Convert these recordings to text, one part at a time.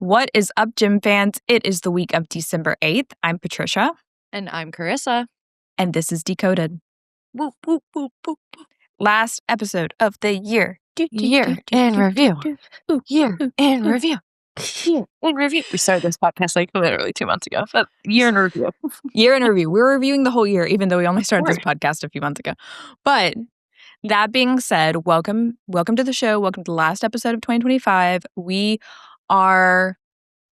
What is up, gym fans? It is the week of December 8th. I'm Patricia. And I'm Carissa. And this is Decoded. Whoop, whoop, whoop, whoop. Last episode of the year. Year in review. Year in review. Year in review. We started this podcast like literally 2 months ago. But year in review. Year in review. We're reviewing the whole year, even though we only started this podcast a few months ago. But that being said, welcome to the show. Welcome to the last episode of 2025. We are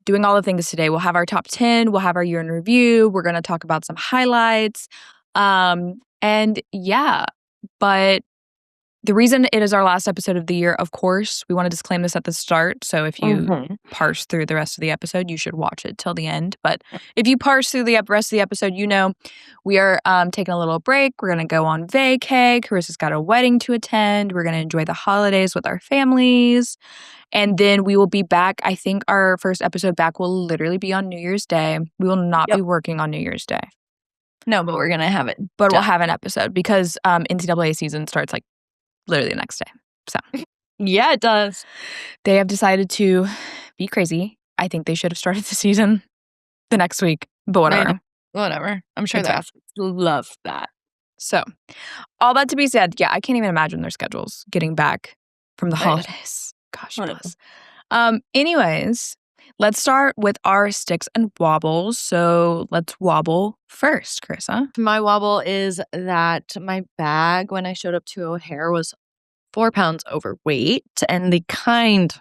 doing all the things today. We'll have our top 10. We'll have our year in review. We're going to talk about some highlights. And yeah, but the reason it is our last episode of the year, of course, we want to disclaim this at the start. So if you parse through the rest of the episode, you should watch it till the end. But if you parse through the rest of the episode, you know we are taking a little break. We're going to go on vacay. Carissa's got a wedding to attend. We're going to enjoy the holidays with our families. And then we will be back. I think our first episode back will literally be on New Year's Day. We will not be working on New Year's Day. No, but we're going to have it. But we'll have an episode because NCAA season starts like literally the next day. So yeah, it does. They have decided to be crazy. I think they should have started the season the next week, but whatever. Whatever. I'm sure the athletes love that. So all that to be said, yeah, I can't even imagine their schedules getting back from the holidays. Gosh, bless. Anyways, let's start with our sticks and wobbles. So let's wobble first, Carissa. My wobble is that my bag when I showed up to O'Hare was 4 pounds overweight. And the kind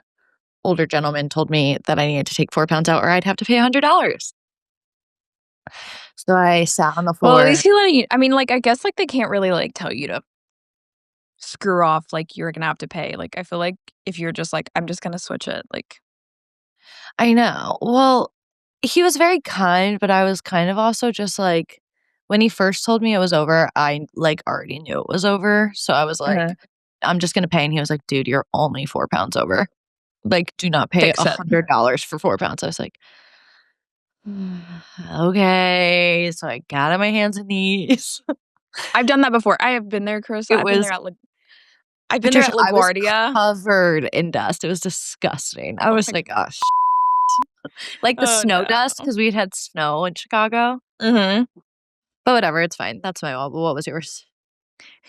older gentleman told me that I needed to take 4 pounds out or I'd have to pay $100. So I sat on the floor. Well, at least he let you, I mean, like, I guess like they can't really like tell you to screw off, like you're gonna have to pay. Like I feel like if you're just like, I'm just gonna switch it, like I know. Well, he was very kind, but I was kind of also just like, when he first told me it was over, I like already knew it was over. So I was like, I'm just gonna pay. And he was like, dude, you're only 4 pounds over. Like, do not pay $100 for 4 pounds. I was like, okay. So I got on my hands and knees. I've done that before. I have been there, Carissa. I've been there at LaGuardia. I was covered in dust. It was disgusting. I was like, oh, like the snow dust because we had snow in Chicago. But whatever, it's fine. That's my wobble. What was yours?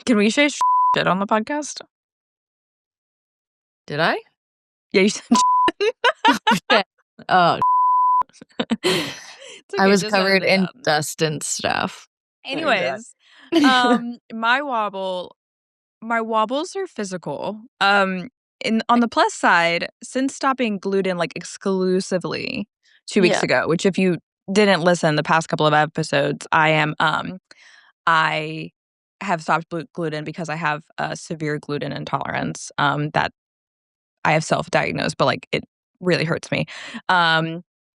Can we say shit on the podcast? Did I? Yeah, you said oh. Okay, I was covered in dust and stuff. Anyways, my wobbles are physical. On the plus side, since stopping gluten like exclusively 2 weeks ago, which if you didn't listen the past couple of episodes, I have stopped gluten because I have a severe gluten intolerance that I have self-diagnosed, but like it really hurts me.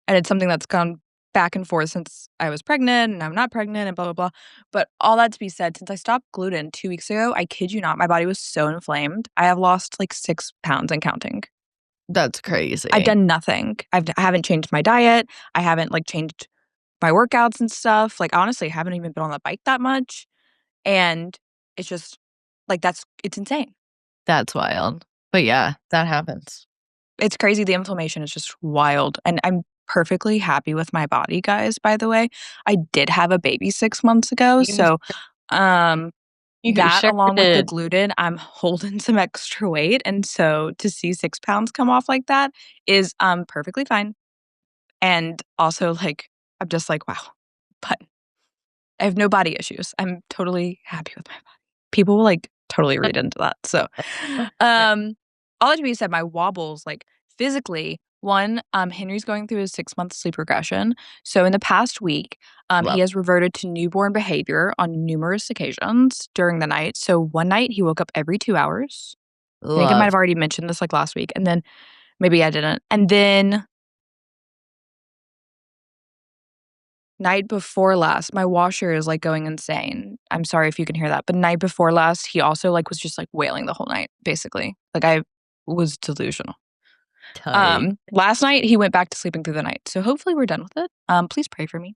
And it's something that's gone back and forth since I was pregnant and I'm not pregnant and blah, blah, blah. But all that to be said, since I stopped gluten 2 weeks ago, I kid you not, my body was so inflamed. I have lost like 6 pounds and counting. That's crazy. I've done nothing. I haven't changed my diet. I haven't like changed my workouts and stuff. Like honestly, I haven't even been on the bike that much. And it's just like it's insane. That's wild. But yeah, that happens. It's crazy. The inflammation is just wild. And I'm perfectly happy with my body, guys, by the way. I did have a baby 6 months ago. So along with the gluten, I'm holding some extra weight. And so to see 6 pounds come off like that is perfectly fine. And also like, I'm just like, wow. But I have no body issues. I'm totally happy with my body. People will like totally read into that. So all that to be said, my wobbles, like physically, one, Henry's going through his 6-month sleep regression. So in the past week, he has reverted to newborn behavior on numerous occasions during the night. So one night he woke up every 2 hours. I think I might have already mentioned this like last week. And then maybe I didn't. And then night before last, my washer is like going insane. I'm sorry if you can hear that. But night before last, he also like was just like wailing the whole night, basically. Like I was delusional. Last night he went back to sleeping through the night. So hopefully we're done with it. Please pray for me.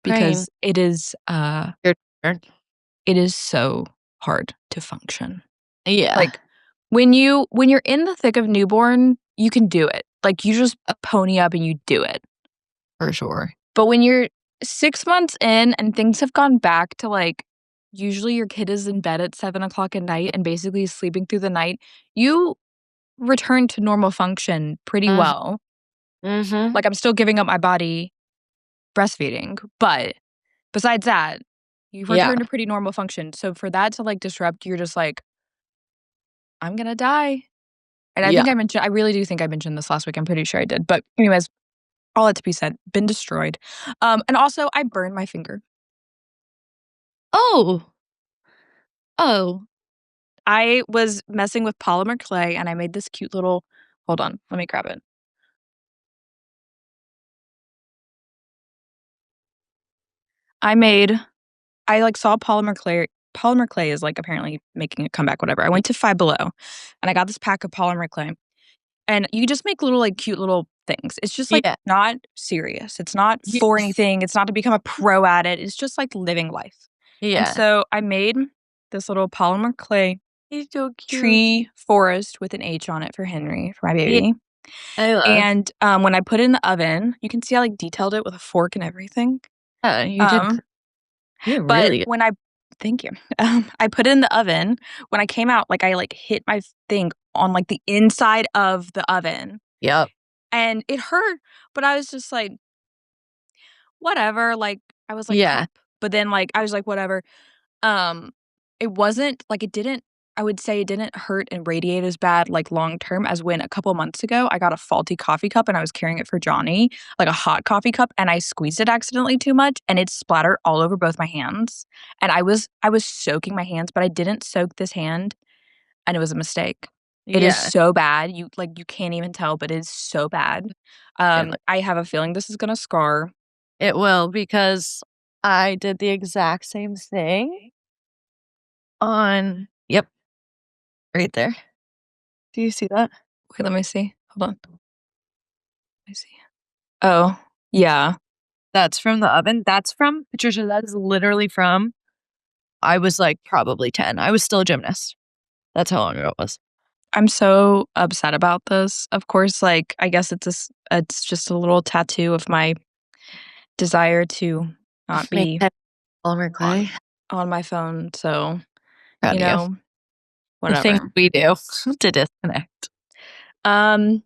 Because it is your turn. It is so hard to function. Yeah. Like when you're in the thick of newborn, you can do it. like, you just pony up and you do it. For sure. But when you're 6 months in and things have gone back to, like, usually your kid is in bed at 7 o'clock at night and basically sleeping through the night, you return to normal function pretty Mhm. well. Mhm. Like, I'm still giving up my body breastfeeding, but besides that, you've Yeah. returned to pretty normal function. So for that to, like, disrupt, you're just like, "I'm gonna die." And Yeah. I really do think I mentioned this last week, I'm pretty sure I did, but anyways, all that to be said, been destroyed. And also I burned my finger. Oh. Oh. I was messing with polymer clay and I made this cute little hold on, let me grab it. I, like, saw polymer clay is, like, apparently making a comeback, whatever. I Y went to Five Below, and I got this pack of polymer clay, and you just make little, like, cute little things. It's just, like, Yeah. not serious. It's not Ye for anything. It's not to become a pro at it. It's just, like, living life. And Yeah. so I made this little polymer clay He's so cute. tree forest with an H on it for Henry, for my Yeah. baby. I love. And, when I put it in the oven, you can see I, like, detailed it with a fork and everything. Yeah, Um you did But really good. when I thank you. I put it in the oven. When I came out, like, I, like, hit my thing on, like, the inside of the oven, Yep. and it hurt, but I was just like, "Whatever," like, I was like, Yeah. "Crap." But then, like, I was like, "Whatever." Um, it wasn't like, it didn't I would say it didn't hurt and radiate as bad, like, long term as when a couple months ago, I got a faulty coffee cup and I was carrying it for Johnny, like a hot coffee cup, and I squeezed it accidentally too much, and it splattered all over both my hands, and I was soaking my hands, but I didn't soak this hand, and it was a mistake. It is Yeah. so bad, you can't even tell, but it is so bad. Feel it. I have a feeling this is gonna scar. It will because I did the exact same thing on Yep, right there. Do you see that? Wait, let me see. Hold on. Let me see. Oh, yeah. That's from the oven. That's from Patricia, that is literally from I was, like, probably 10. I was still a gymnast. That's how long ago it was. I'm so upset about this. Of course, like, I guess it's just a little tattoo of my desire to not Make be that polymer on clay. on my phone, so, Proud you of you. know, The things whatever. we do to disconnect. Um,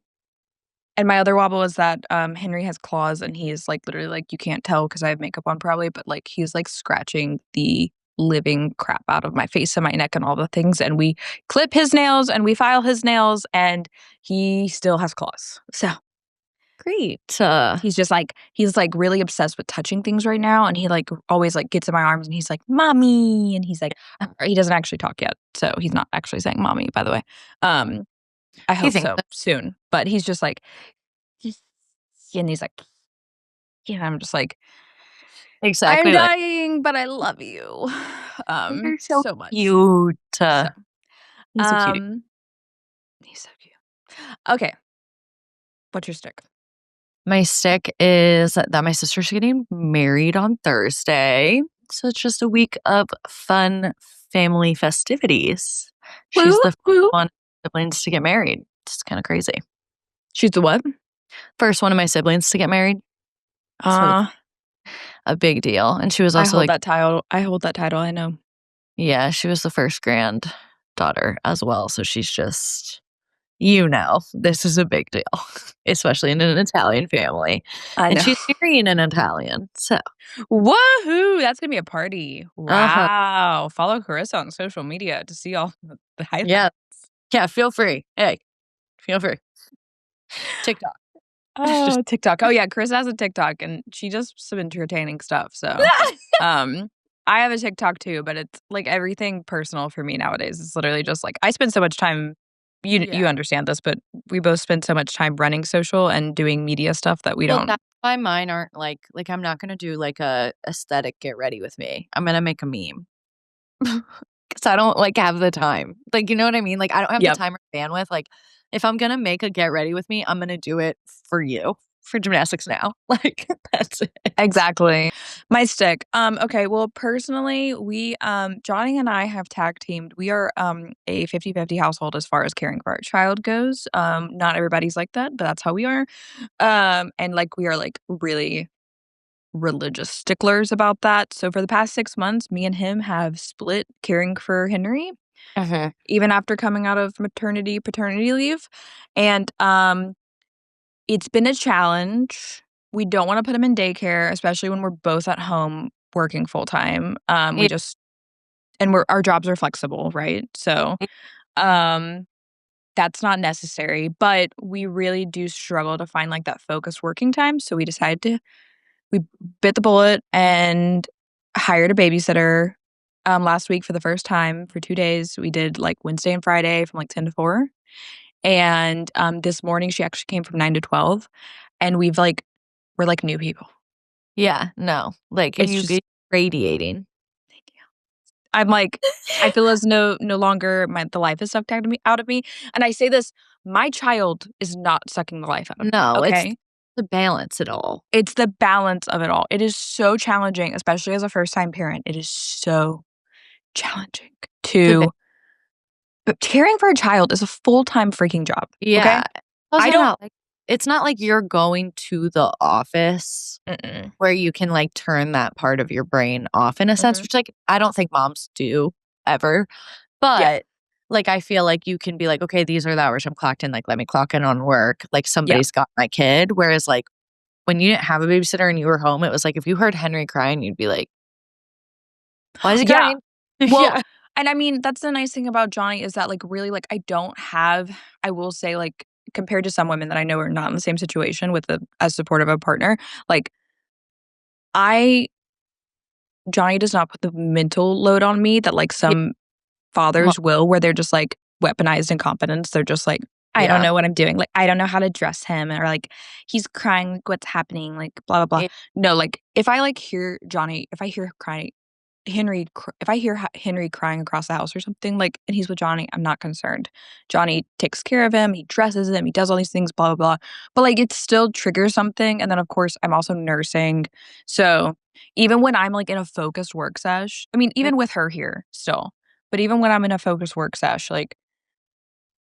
and my other wobble is that, Henry has claws, and he is, like, literally, like, you can't tell because I have makeup on probably, but, like, he's, like, scratching the living crap out of my face and my neck and all the things, and we clip his nails, and we file his nails, and he still has claws. So Great. he's, like, really obsessed with touching things right now, and he, like, always, like, gets in my arms, and he's like, "Mommy," and he's like he doesn't actually talk yet, so he's not actually saying mommy, by the way. Um, I He hope thinks so soon, but he's just like and he's like I'm just like, "I'm exactly like dying, but I love you." you're so So much. cute. So, He's a cutie. um he's so cute. Okay, what's your stick? My stick is that my sister's getting married on Thursday. So it's just a week of fun family festivities. She's Woo, the first woo. one of my siblings to get married. It's kind of crazy. She's the what? First one of my siblings to get married. So it's Uh, a big deal. And she was also like, I hold that title, I know. yeah, she was the first granddaughter as well. So she's just, this is a big deal, especially in an Italian family. I And know. she's marrying an Italian. So, Woohoo! That's gonna be a party. uh-huh. Wow. Follow Carissa on social media to see all the highlights. Yeah. Yeah. Feel free. Hey, feel free. TikTok. Oh, TikTok. Oh, yeah, Carissa has a TikTok, and she does some entertaining stuff, so, um, I have a TikTok too, but it's, like, everything personal for me nowadays. It's literally just, like, I spend so much time you Yeah. understand this, but we both spend so much time running social and doing media stuff that we Well, don't. that's why mine aren't I'm not gonna do like a aesthetic get ready with me. I'm gonna make a meme. 'Cause I don't have the time. Like, you know what I mean? Like, I don't have the Yep. time or bandwidth. Like, if I'm gonna make a get ready with me, I'm gonna do it for you. for Gymnastics Now. Like, that's it. Exactly. My stick. Okay, well, personally, we Johnny and I have tag teamed. We are a 50-50 household as far as caring for our child goes. Not everybody's like that, but that's how we are. And like we are like really religious sticklers about that. So for the past 6 months, me and him have split caring for Henry, even after coming out of maternity paternity leave. And it's been a challenge. We don't wanna put him in daycare, especially when we're both at home working full time. We Yeah. just and our jobs are flexible, right? So, um, that's not necessary, but we really do struggle to find, like, that focused working time, so we bit the bullet and hired a babysitter, last week for the first time for 2 days. We did, like, Wednesday and Friday from, like, 10 to 4, and, this morning, she actually came from 9 to 12, and we're like new people. Yeah, no. Like, It's you just get radiating. thank you. I'm like, I feel as no longer the life is sucked out of me, and I say this, my child is not sucking the life out of me, No, it's okay? to balance it all. It's the balance of it all. It is so challenging, especially as a first-time parent. It is so challenging To ba to but caring for a child is a full-time freaking job, okay? Yeah. I Also don't not like it's not like you're going to the office mm-mm, where you can, like, turn that part of your brain off in a sense, mhm, which, like, I don't think moms do ever. yeah, But, like, I feel like you can be like, "Okay, these are the hours I'm clocked in, like, let me clock in on work." Like, yeah, somebody's got my kid, whereas, like, when you didn't have a babysitter and you were home, it was like if you heard Henry crying, you'd be like, "Why is he yeah. crying?" Well, Yeah. and I mean, that's the nice thing about Johnny is that, like, really, like, I will say, like, compared to some women that I know are not in the same situation with as supportive of a partner, like, I Johnny does not put the mental load on me that, like, Yeah. some Mo fathers will, where they're just, like, weaponized incompetence. They're just like, "I don't Yeah. know what I'm doing." Like, "I don't know how to dress him," or, like, "He's crying, like, what's happening?" Like, blah, blah, blah. Yeah. No, like, if I, like, hear Johnny if I hear crying if I hear Henry crying across the house or something, like, and he's with Johnny, I'm not concerned. Johnny takes care of him, he dresses him, he does all these things, blah, blah, blah. But, like, it still triggers something, and then, of course, I'm also nursing. So, even when I'm, like, in a focused work sesh I mean, Mm. even with her here still, but even when I'm in a focused work sesh, like,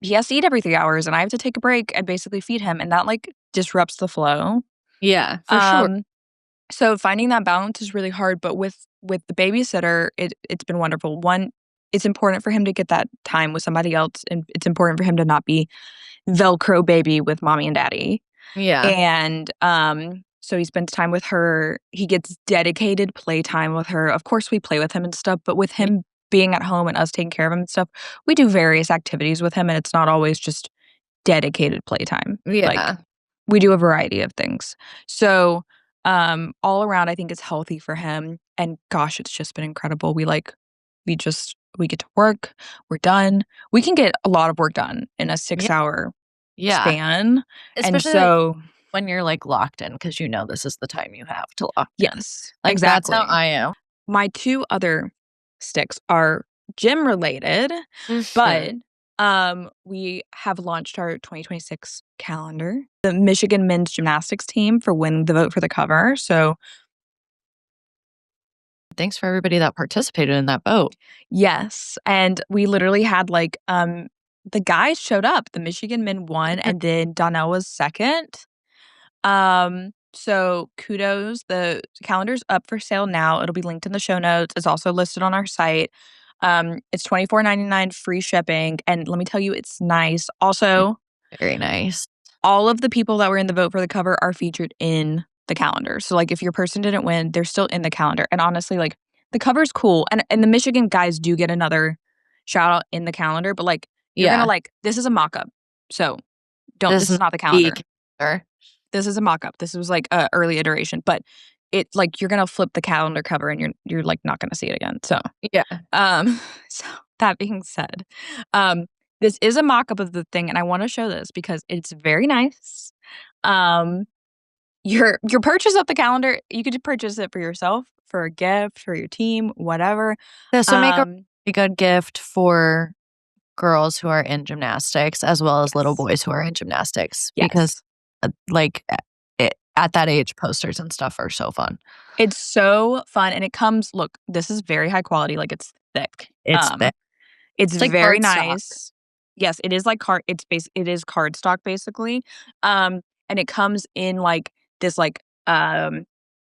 he has to eat every 3 hours, and I have to take a break and basically feed him, and that, like, disrupts the flow. Yeah, for sure. Um so finding that balance is really hard, but with the babysitter, it's been wonderful. One, it's important for him to get that time with somebody else, and it's important for him to not be Velcro baby with mommy and daddy. Yeah. And, so he spends time with her. He gets dedicated playtime with her. Of course, we play with him and stuff, but with Y him being at home and us taking care of him and stuff, we do various activities with him, and it's not always just dedicated playtime. Like, Yeah. we do a variety of things. So, all around, I think it's healthy for him, and gosh, it's just been incredible. We get to work, we're done. We can get a lot of work done in a Yeah. 6-hour Yeah. span, and Especially, like, so when you're, like, locked in because you know this is the time you have to lock in. yes, Like, that's how exactly. I am. My 2 other sticks are gym related, Mhm. but, we have launched our 2026 calendar. The Michigan men's gymnastics team for winning the vote for the cover, so Thanks for everybody that participated in that vote. yes, and we literally had, like, the guys showed up. The Michigan men won, Mhm. and then Donnell was 2nd. So kudos. The calendar's up for sale now. It'll be linked in the show notes. It's also listed on our site. It's $24.99 free shipping, and let me tell you, it's nice. Also, Very nice. all of the people that were in the vote for the cover are featured in the calendar. So, like, if your person didn't win, they're still in the calendar. And honestly, like, the cover's cool, and the Michigan guys do get another shout out in the calendar, but, like, you're gonna, Yeah. like, this is a mock-up, so This this is is not the the calendar. calendar. This is a mock-up. This was, like, a early iteration, but it's, like, you're gonna flip the calendar cover and you're, like, not gonna see it again. So, Yeah. um, so that being said, um, this is a mock-up of the thing, and I wanna show this because it's very nice. Um, your purchase of the calendar, you could purchase it for yourself, for a gift, for your team, whatever. This would make a Um, really good gift for girls who are in gymnastics as well as little yes. boys who are in gymnastics because, Yes. like, at that age, posters and stuff are so fun. It's so fun, and it comes look, this is very high quality, like, it's thick. It's thick. It's It's like very cardstock. nice. Yes, it is like it is cardstock, basically, and it comes in, like, this, like,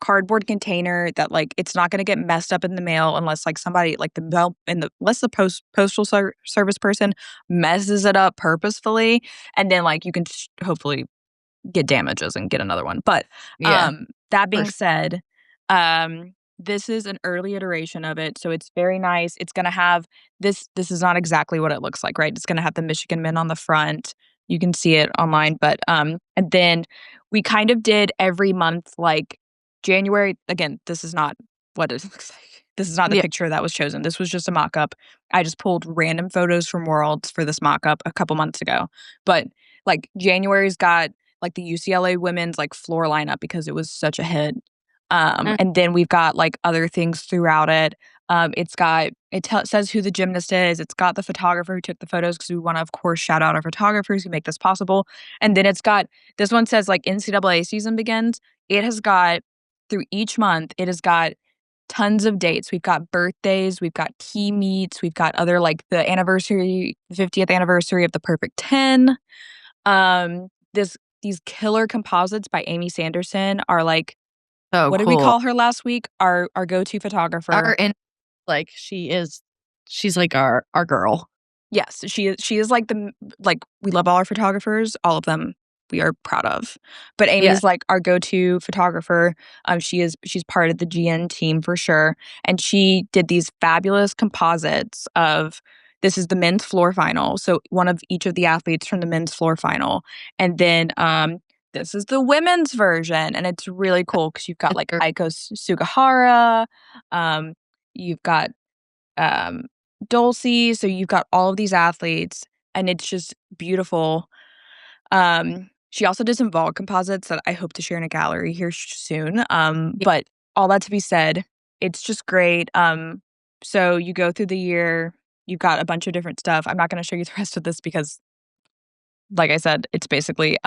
cardboard container that, like, it's not gonna get messed up in the mail unless, like, somebody like, the mail and the unless the postal service person messes it up purposefully, and then, like, you can hopefully get damages and get another one. But, Yeah. that For being said, this is an early iteration of it, so it's very nice. It's gonna have this is not exactly what it looks like, right? It's gonna have the Michigan men on the front. You can see it online, but, and then we kind of did every month, like, January again, this is not what it looks like. This is not the Yeah. picture that was chosen. This was just a mock-up. I just pulled random photos from Worlds for this mock-up a couple months ago. But, like, January's got like the UCLA women's like floor lineup because it was such a hit. Mm. And then we've got like other things throughout it. It's got says who the gymnast is. It's got the photographer who took the photos because we want to, of course, shout out our photographers who make this possible. And then it's got this one says like NCAA season begins. It has got through each month. It has got tons of dates. We've got birthdays. We've got key meets. We've got other like the 50th anniversary of the Perfect 10. This these killer composites by Amy Sanderson are like So what did we cool. call her last week? Our go-to photographer. Like, she's like our girl. Yes, she is like we love all our photographers, all of them we are proud of. But Yeah. Amy's like our go-to photographer. She's part of the GN team for sure. And she did these fabulous composites of this is the men's floor final. So one of each of the athletes from the men's floor final. And then this is the women's version. And it's really cool because you've got like Aiko Sugahara, you've got Dulcie. So you've got all of these athletes, and it's just beautiful. She also did some Vogue composites that I hope to share in a gallery here soon. But all that to be said, it's just great. So you go through the year, you've got a bunch of different stuff. I'm not going to show you the rest of this because, like I said, it's basically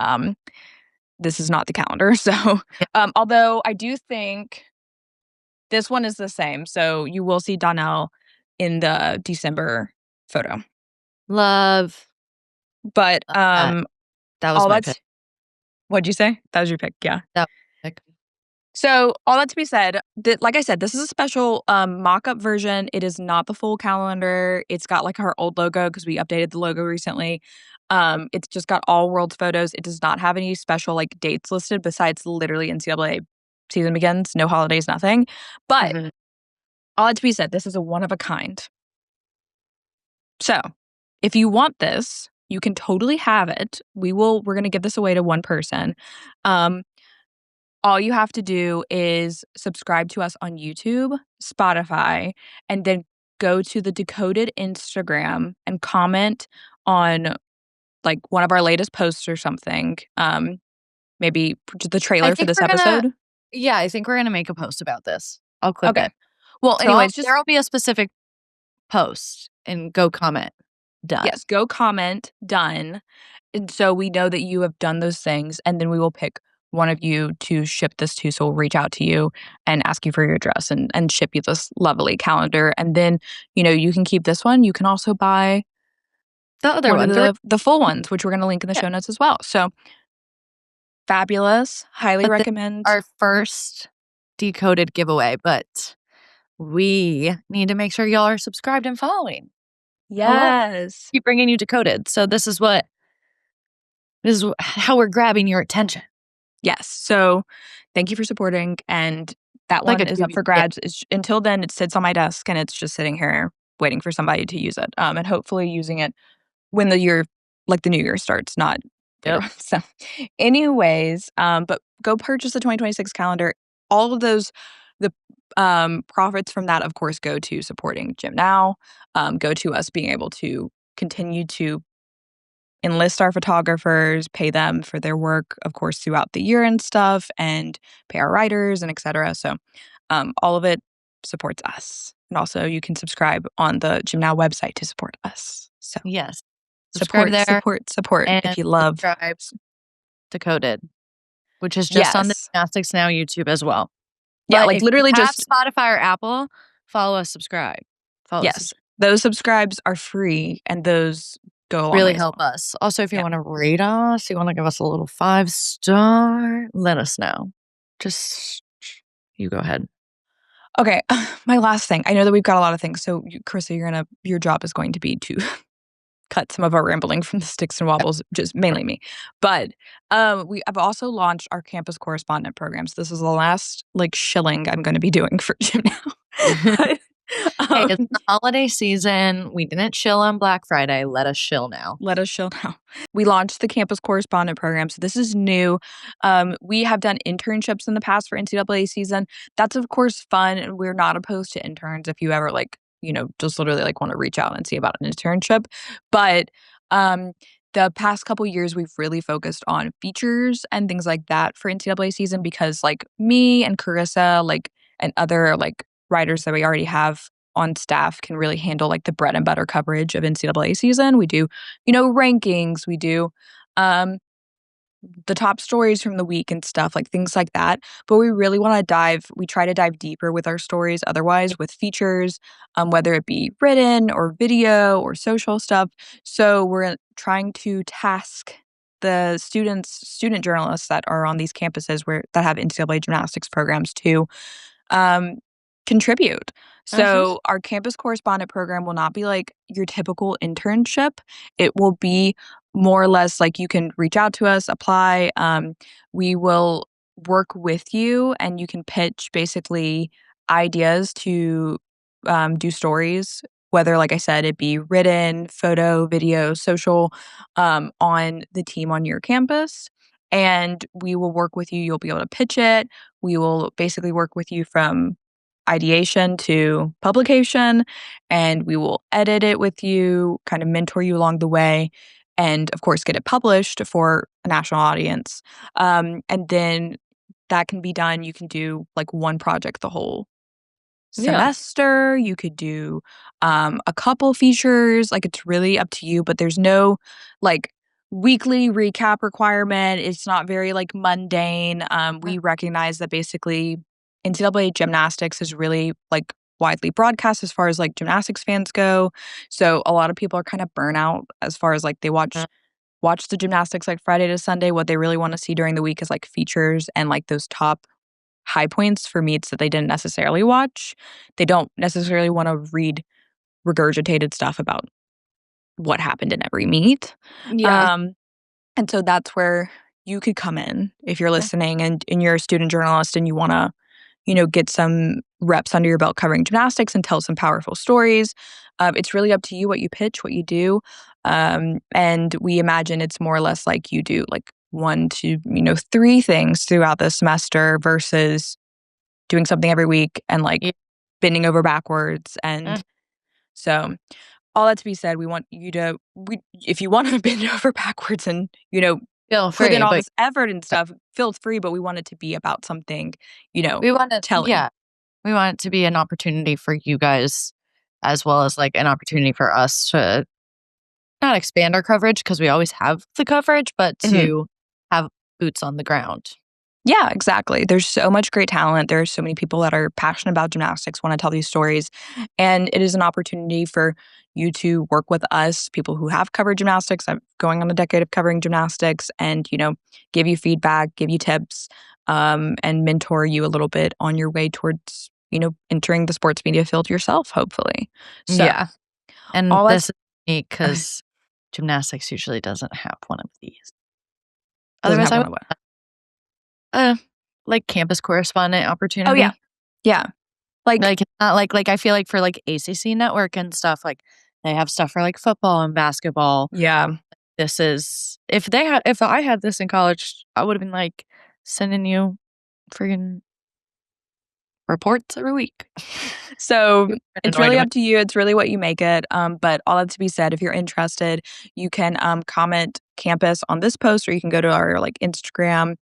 this is not the calendar. So, although I do think this one is the same. So you will see Donnell in the December photo. Love. But That was all my that's pick. what'd you say? That was your pick, yeah. That was my pick. So all that to be said, like I said, this is a special mock-up version. It is not the full calendar. It's got like our old logo because we updated the logo recently. It's just got all world's photos. It does not have any special like dates listed besides literally NCAA season begins, no holidays, nothing. But all that to be said, this is a one of a kind. So if you want this, you can totally have it. We're going to give this away to one person. All you have to do is subscribe to us on YouTube, Spotify, and then go to the DECODED Instagram and comment on like one of our latest posts or something. Maybe the trailer for this episode. Yeah, I think we're gonna make a post about this. I'll clip it. Well, So anyways, there will be a specific post and go comment. Done. Yes, go comment. Done. And so we know that you have done those things, and then we will pick one of you to ship this to. So we'll reach out to you and ask you for your address and ship you this lovely calendar. And then, you can keep this one. You can also buy the other one ones, of the full ones, which we're going to link in the show notes as well. So fabulous. Highly recommend. Our first DECODED giveaway, but we need to make sure y'all are subscribed and following. Yes. Keep bringing you DECODED. So this is how we're grabbing your attention. Yes. So thank you for supporting. And that one is up for grabs. Until then, it sits on my desk and it's just sitting here waiting for somebody to use it. And hopefully using it when the new year starts, not later on. So anyways, but go purchase the 2026 calendar. All of those, the profits from that, of course, go to supporting Gym Now, go to us being able to continue to enlist our photographers, pay them for their work, of course, throughout the year and stuff, and pay our writers and etc. So all of it supports us. And also you can subscribe on the Gym Now website to support us. So yes. Support if you love DECODED. which is just on the Yes. Gymnastics Now YouTube as well. Yeah, But like if literally you have just Spotify or Apple, follow us, subscribe. yes. Those subscribes are free and those go a long Really way as help well. us. Also, if you Yeah. wanna rate us, you wanna give us a little 5-star, let us know. Just you go ahead. Okay, my last thing. I know that we've got a lot of things, so Carissa, your job is going to be to cut some of our rambling from the sticks and wobbles, just mainly me. But I've also launched our campus correspondent programs. This is the last like shilling I'm going to be doing for Gym Now. But, Hey, it's um, the holiday season. We didn't chill on Black Friday. Let us chill now. let us chill now. We launched the campus correspondent program. So this is new. We have done internships in the past for NCAA season. That's of course fun, and we're not opposed to interns if you ever like, just literally like want to reach out and see about an internship. But um the past couple years we've really focused on features and things like that for NCAA season because like me and Carissa, like and other like writers that we already have on staff can really handle like the bread and butter coverage of NCAA season. We do, rankings, we do um the top stories from the week and stuff, like things like that. But we try to dive deeper with our stories otherwise with features, whether it be written or video or social stuff. So we're trying to task the student journalists that are on these campuses that have NCAA gymnastics programs to um, contribute. Mhm. So our campus correspondent program will not be like your typical internship. It will be more or less like you can reach out to us, apply. We will work with you, and you can pitch basically ideas to do stories. Whether, like I said, it be written, photo, video, social, on the team on your campus. And we will work with you. You'll be able to pitch it. We will basically work with you from ideation to publication, and we will edit it with you, kind of mentor you along the way, and of course, get it published for a national audience. And then that can be done. You can do like one project the whole Yeah. semester. You could do a couple features. Like it's really up to you, but there's no like weekly recap requirement. It's not very like mundane. We recognize that basically NCAA gymnastics is really like widely broadcast as far as like gymnastics fans go. So a lot of people are kind of burnout as far as like they watch the gymnastics like Friday to Sunday. What they really want to see during the week is like features and like those top high points for meets that they didn't necessarily watch. They don't necessarily want to read regurgitated stuff about what happened in every meet. Yeah. Um, and so that's where you could come in if you're listening and you're a student journalist and you want to, get some reps under your belt covering gymnastics and tell some powerful stories. It's really up to you what you pitch, what you do. And we imagine it's more or less like you do like one to, three things throughout the semester versus doing something every week and like Yeah. bending over backwards. And so all that to be said, we want you to if you want to bend over backwards and, Feel put in free, all but this effort and stuff, feel free, but we want it to be about something, we want to telling. yeah. We want it to be an opportunity for you guys as well as, like, an opportunity for us to not expand our coverage because we always have the coverage, but Mhm. to have boots on the ground. Yeah, exactly. There's so much great talent. There are so many people that are passionate about gymnastics, want to tell these stories. And it is an opportunity for you to work with us, people who have covered gymnastics. I'm going on a decade of covering gymnastics and, give you feedback, give you tips, and mentor you a little bit on your way towards, entering the sports media field yourself, hopefully. So Yeah, and all this that's is neat because gymnastics usually doesn't have one of these. doesn't Otherwise, have I one would of what? like, campus correspondent Oh, yeah. opportunity. Yeah. Like, Like, it's not like, I feel like for, like, ACC network and stuff, like, they have stuff for, like, football and basketball. yeah. This is if I had this in college, I would've been, like, sending you friggin' reports every week. So You were it's annoyed really with up to you. It's really what you make it. But all that to be said, if you're interested, you can comment campus on this post, or you can go to our like Instagram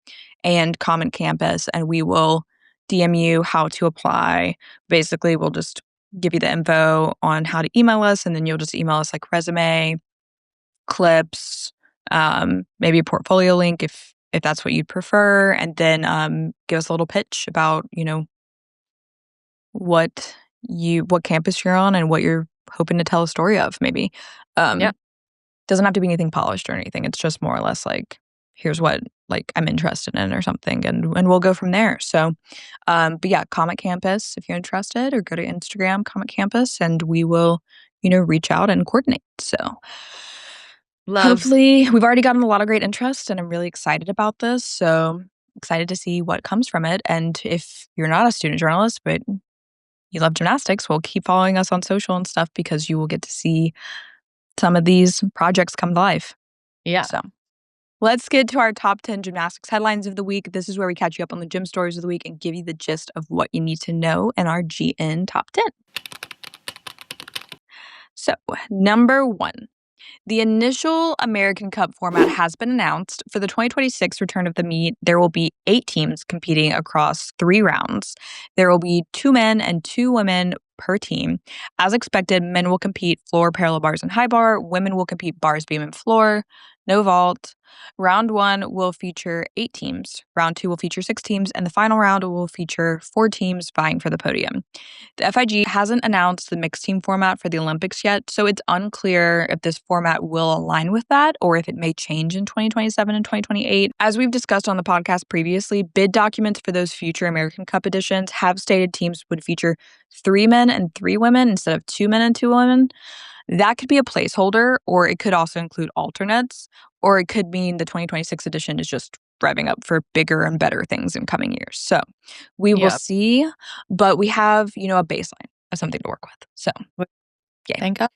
and comment campus, and we will DM you how to apply. Basically, we'll just give you the info on how to email us, and then you'll just email us like resume, clips, maybe a portfolio link if that's what you'd prefer, and then give us a little pitch about, what campus you're on and what you're hoping to tell a story of, maybe. Doesn't have to be anything polished or anything. It's just more or less like, here's what I'm interested in or something, and we'll go from there. So, but yeah, comment campus if you're interested, or go to Instagram, comment campus, and we will, reach out and coordinate. So hopefully we've already gotten a lot of great interest, and I'm really excited about this. So excited to see what comes from it. And if you're not a student journalist, but you love gymnastics, well, keep following us on social and stuff, because you will get to see some of these projects come to life. Yeah. So let's get to our top 10 gymnastics headlines of the week. This is where we catch you up on the gym stories of the week and give you the gist of what you need to know in our GN top 10. So, number 1. The initial American Cup format has been announced. For the 2026 return of the meet, there will be 8 teams competing across 3 rounds. There will be 2 men and 2 women per team. As expected, men will compete floor, parallel bars, and high bar. Women will compete bars, beam, and floor. No vault. Round 1 will feature 8 teams. Round 2 will feature 6 teams. And the final round will feature 4 teams vying for the podium. The FIG hasn't announced the mixed team format for the Olympics yet, so it's unclear if this format will align with that or if it may change in 2027 and 2028. As we've discussed on the podcast previously, bid documents for those future American Cup editions have stated teams would feature 3 men and 3 women instead of 2 men and 2 women. That could be a placeholder, or it could also include alternates, or it could mean the 2026 edition is just revving up for bigger and better things in coming years. So we will see, but we have, a baseline of something to work with. So, yeah. Thank God.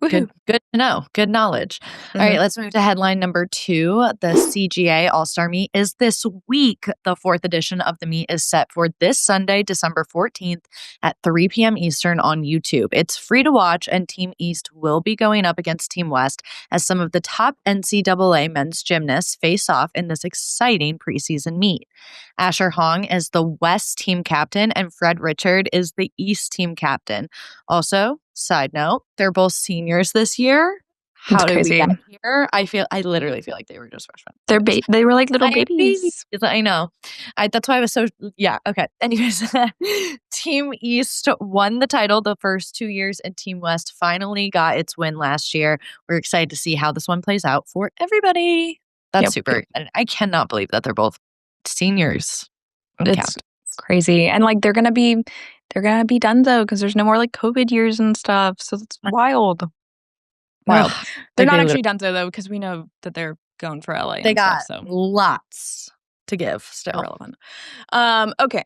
Good to know. Good knowledge. All right, let's move to headline number 2. The CGA All-Star Meet is this week. The 4th edition of the meet is set for this Sunday, December 14th at 3 p.m. Eastern on YouTube. It's free to watch, and Team East will be going up against Team West as some of the top NCAA men's gymnasts face off in this exciting preseason meet. Asher Hong is the West team captain, and Fred Richard is the East team captain. Also, side note, they're both seniors this year. How did we get here? I literally feel like they were just freshmen. They were like little babies. I know. That's why I was so, okay. Anyways, Team East won the title the first 2 years, and Team West finally got its win last year. We're excited to see how this one plays out for everybody. That's super exciting. I cannot believe that they're both seniors. It's crazy. And they're gonna be done though, because there's no more COVID years and stuff. So it's wild. They're not actually done though, because we know that they're going for LA. They got lots to give still. Irrelevant. Okay.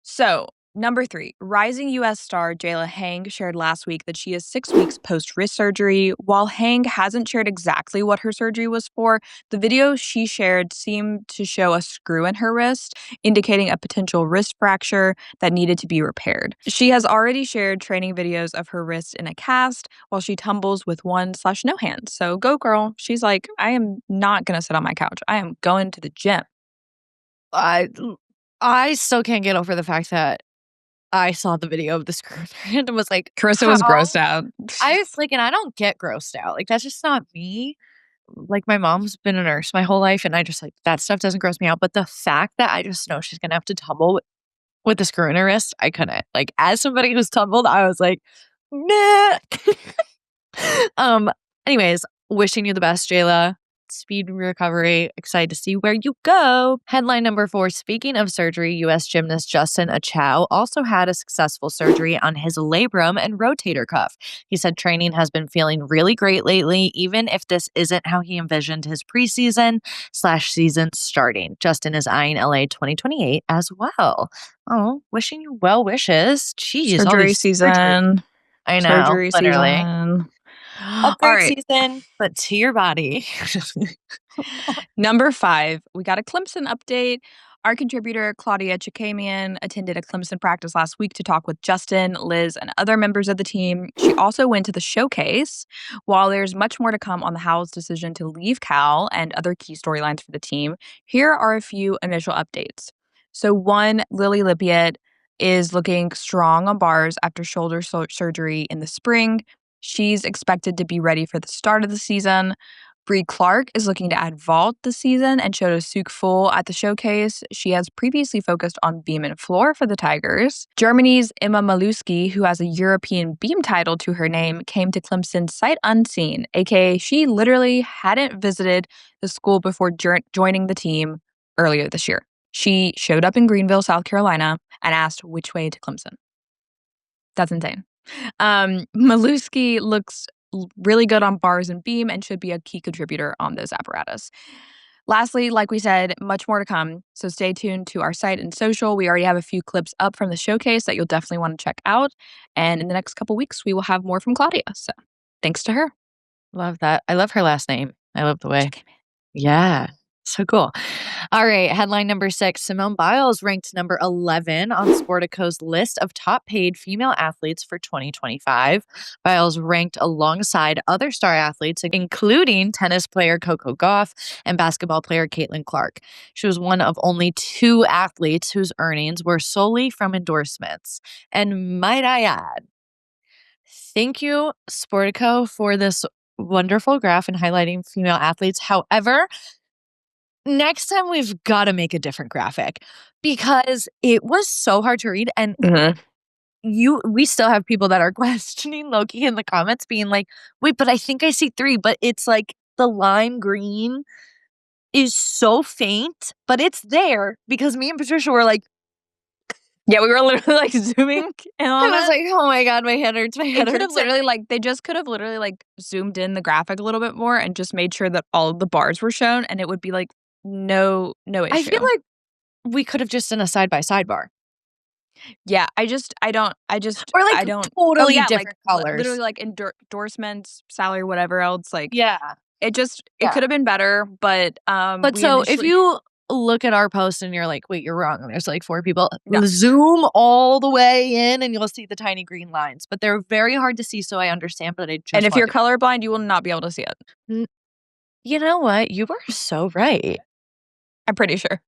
So number 3, rising U.S. star Jayla Hang shared last week that she is 6 weeks post-wrist surgery. While Hang hasn't shared exactly what her surgery was for, the video she shared seemed to show a screw in her wrist, indicating a potential wrist fracture that needed to be repaired. She has already shared training videos of her wrist in a cast while she tumbles with 1/no hands. So go girl. She's like, I am not going to sit on my couch. I am going to the gym. I still can't get over the fact that I saw the video of the screw and was like, Carissa was grossed out. I was like, and I don't get grossed out. That's just not me. My mom's been a nurse my whole life, and I just that stuff doesn't gross me out. But the fact that I just know she's gonna have to tumble with the screw in her wrist, I couldn't. As somebody who's tumbled, I was like, nah. Anyways, wishing you the best, Jayla. Speed recovery. Excited to see where you go. Headline number 4. Speaking of surgery, U.S. gymnast Justin Achow also had a successful surgery on his labrum and rotator cuff. He said training has been feeling really great lately, even if this isn't how he envisioned his preseason/season starting. Justin is eyeing LA 2028 as well. Oh, wishing you well wishes. Jeez, surgery season. I know, surgery literally. Season. Upgrade season, but to your body. Number 5, we got a Clemson update. Our contributor, Claudia Chikamian, attended a Clemson practice last week to talk with Justin, Liz, and other members of the team. She also went to the showcase. While there's much more to come on the Howells' decision to leave Cal and other key storylines for the team, here are a few initial updates. So 1, Lily Lippiett is looking strong on bars after shoulder surgery in the spring. She's expected to be ready for the start of the season. Bree Clark is looking to add vault this season and showed a souk full at the showcase. She has previously focused on beam and floor for the Tigers. Germany's Emma Maluski, who has a European beam title to her name, came to Clemson sight unseen, aka she literally hadn't visited the school before joining the team earlier this year. She showed up in Greenville, South Carolina, and asked which way to Clemson. That's insane. Maluski looks really good on bars and beam and should be a key contributor on those apparatus. Lastly, like we said, much more to come. So stay tuned to our site and social. We already have a few clips up from the showcase that you'll definitely want to check out. And in the next couple weeks, we will have more from Claudia. So thanks to her. Love that. I love her last name. I love the way. Yeah. So cool. All right. Headline number 6. Simone Biles ranked number 11 on Sportico's list of top paid female athletes for 2025. Biles ranked alongside other star athletes, including tennis player Coco Gauff and basketball player Caitlin Clark. She was one of only 2 athletes whose earnings were solely from endorsements. And might I add, thank you, Sportico, for this wonderful graph and highlighting female athletes. However, next time we've got to make a different graphic because it was so hard to read. And we still have people that are questioning Loki in the comments being like, wait, but I think I see 3, but it's like the lime green is so faint, but it's there because me and Patricia were like, yeah, we were literally like zooming in on I was like, oh my God, my head hurts. My head It could have hurts. literally they just could have literally zoomed in the graphic a little bit more and just made sure that all of the bars were shown and it would be like no issue. I feel like we could have just done a side-by-side bar. Yeah, I don't Or like I don't totally different colors. Literally like endorsements, salary, whatever else. Yeah. It could have been better, but so if you look at our post and you're like, wait, you're wrong, and there's like 4 people, zoom all the way in and you'll see the tiny green lines. But they're very hard to see, so I understand, but and if you're colorblind, you will not be able to see it. You know what? You are so right. I'm pretty sure.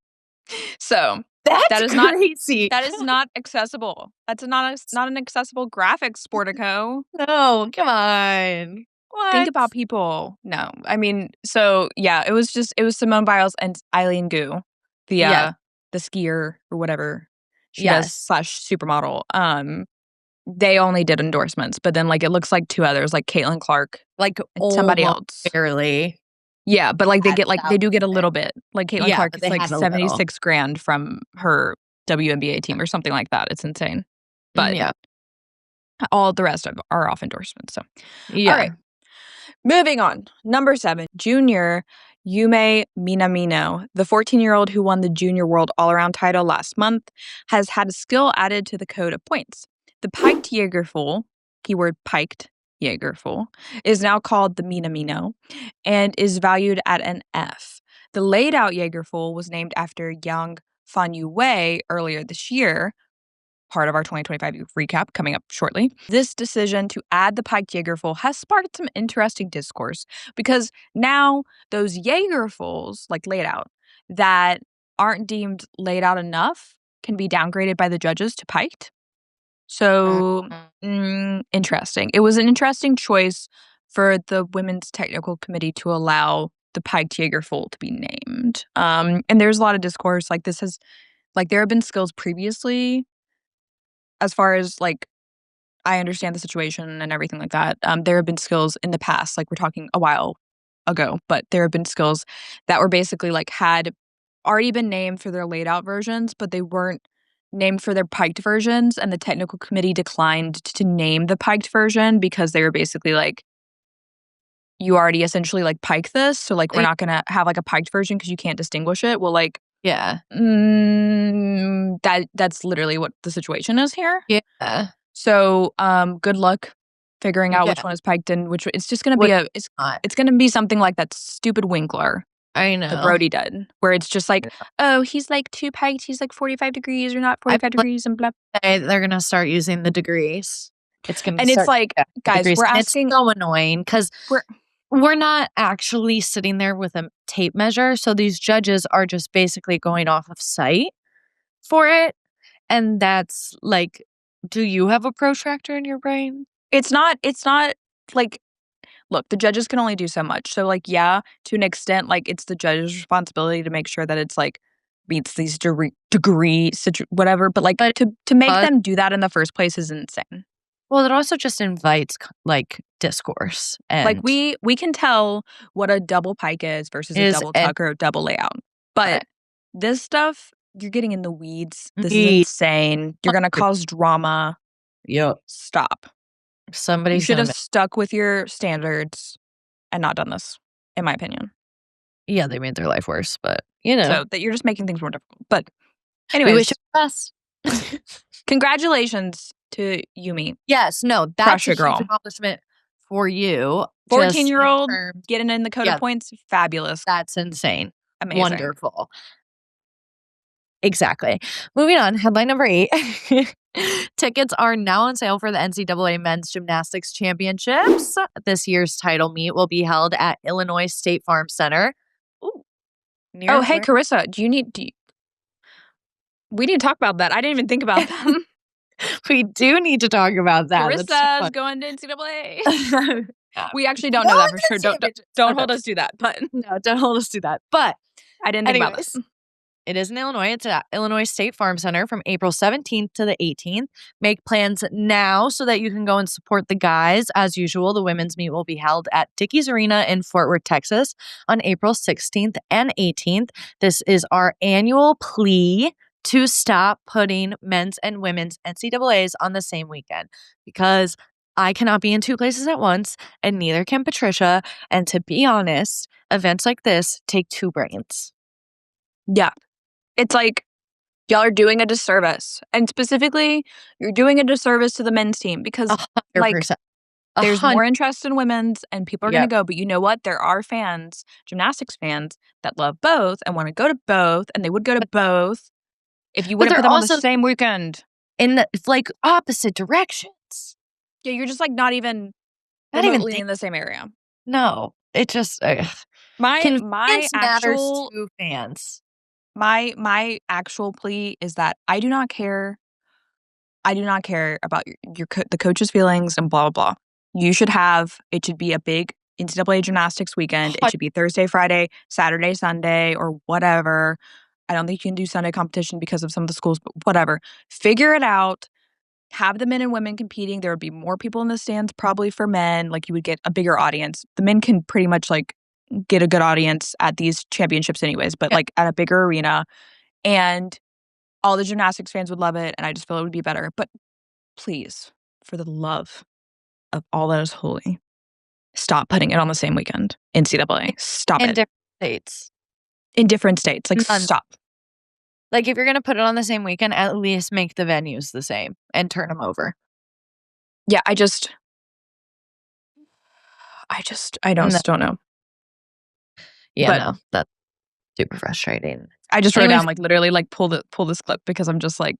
So that is crazy. That is not accessible. That's not an accessible graphic, Sportico. No, come on. What? Think about people. No, I mean, so yeah, it was Simone Biles and Eileen Gu, the skier or whatever she does / supermodel. They only did endorsements, but then it looks like 2 others, like Caitlin Clark, like somebody else, barely. Yeah, but they do get a little bit. Like Caitlin Clark, it's like $76,000 from her WNBA team or something like that. It's insane. But all the rest are off endorsements. So all right. Moving on. Number 7, junior Yume Minamino, the 14-year-old who won the Junior World All-Around title last month, has had a skill added to the code of points. The piked Jägerful, keyword piked Jägerful, is now called the Minamino and is valued at an F. The laid-out Jägerful was named after Yang Fanyu Wei earlier this year, part of our 2025 recap coming up shortly. This decision to add the piked Jägerful has sparked some interesting discourse because now those Jägerfuls, laid out, that aren't deemed laid out enough can be downgraded by the judges to piked. So, interesting. It was an interesting choice for the Women's Technical Committee to allow the piked Jägerful to be named. And there's a lot of discourse. There have been skills previously, as far as I understand the situation and everything like that. There have been skills in the past, we're talking a while ago, but there have been skills that were basically had already been named for their laid out versions, but they weren't named for their piked versions, and the technical committee declined to name the piked version because they were basically you already essentially pike this, so we're not gonna have a piked version because you can't distinguish it. Well, that's literally what the situation is here. Yeah. So good luck figuring out which one is piked and which. It's just gonna be it's gonna be something like that stupid Winkler. I know. That Brody did, where it's just oh, he's too piked, he's 45 degrees or not 45 degrees and blah. They're gonna start using the degrees. It's gonna and it's guys, we're asking. It's so annoying because we're not actually sitting there with a tape measure, so these judges are just basically going off of sight for it, and that's do you have a protractor in your brain? It's not look, the judges can only do so much. So, like, yeah, to an extent, like, it's the judge's responsibility to make sure that it's, like, meets these whatever, but, like, But to make them do that in the first place is insane. Well, it also just invites, like, discourse Like, and we can tell what a double pike is versus a double tuck or a double layout, but this stuff, you're getting in the weeds. This is insane. You're gonna cause drama. Yep. Stop. You Somebody's should gonna have stuck with your standards and not done this, in my opinion. Yeah, they made their life worse, but, you know. So, that you're just making things more difficult. But We wish anyways, you the best. congratulations to Yumi. Yes, no, that's Crush a it, girl. huge accomplishment for you. 14-year-old getting in the DECODED points, fabulous. That's insane. Amazing. Wonderful. Exactly. Moving on, headline number 8. Tickets are now on sale for the NCAA Men's Gymnastics Championships. This year's title meet will be held at Illinois State Farm Center. Ooh. Oh, hey, Carissa, we need to talk about that. I didn't even think about that. We do need to talk about that. Carissa's going to NCAA. We actually don't know that for sure. Don't hold us to that. But no, don't hold us to that. But I didn't think about this. It is in Illinois. It's at Illinois State Farm Center from April 17th to the 18th. Make plans now so that you can go and support the guys. As usual, the women's meet will be held at Dickies Arena in Fort Worth, Texas on April 16th and 18th. This is our annual plea to stop putting men's and women's NCAAs on the same weekend, because I cannot be in 2 places at once, and neither can Patricia. And to be honest, events like this take 2 brains. Yeah. It's like, y'all are doing a disservice. And specifically, you're doing a disservice to the men's team because, 100%. like, there's more interest in women's and people are going to go. But you know what? There are fans, gymnastics fans, that love both and want to go to both, and they would go to both if you wouldn't put them on the same weekend. In the, like, opposite directions. Yeah, you're just, like, not even in the same area. No. It just... my actual to fans. My actual plea is that I do not care about the coach's feelings and blah, blah, blah. You should have, it should be a big NCAA gymnastics weekend. It should be Thursday, Friday, Saturday, Sunday, or whatever. I don't think you can do Sunday competition because of some of the schools, but whatever. Figure it out. Have the men and women competing. There would be more people in the stands probably for men. Like, you would get a bigger audience. The men can pretty much, like, get a good audience at these championships anyways, but like at a bigger arena, and all the gymnastics fans would love it, and I just feel it would be better. But please, for the love of all that is holy, stop putting it on the same weekend. NCAA, stop it. In different states. In different states. Like, stop. Like, if you're going to put it on the same weekend, at least make the venues the same and turn them over. Yeah, I just don't know. Yeah, no, that's super frustrating. I just wrote down, like, literally, like, pull this clip because I'm just like,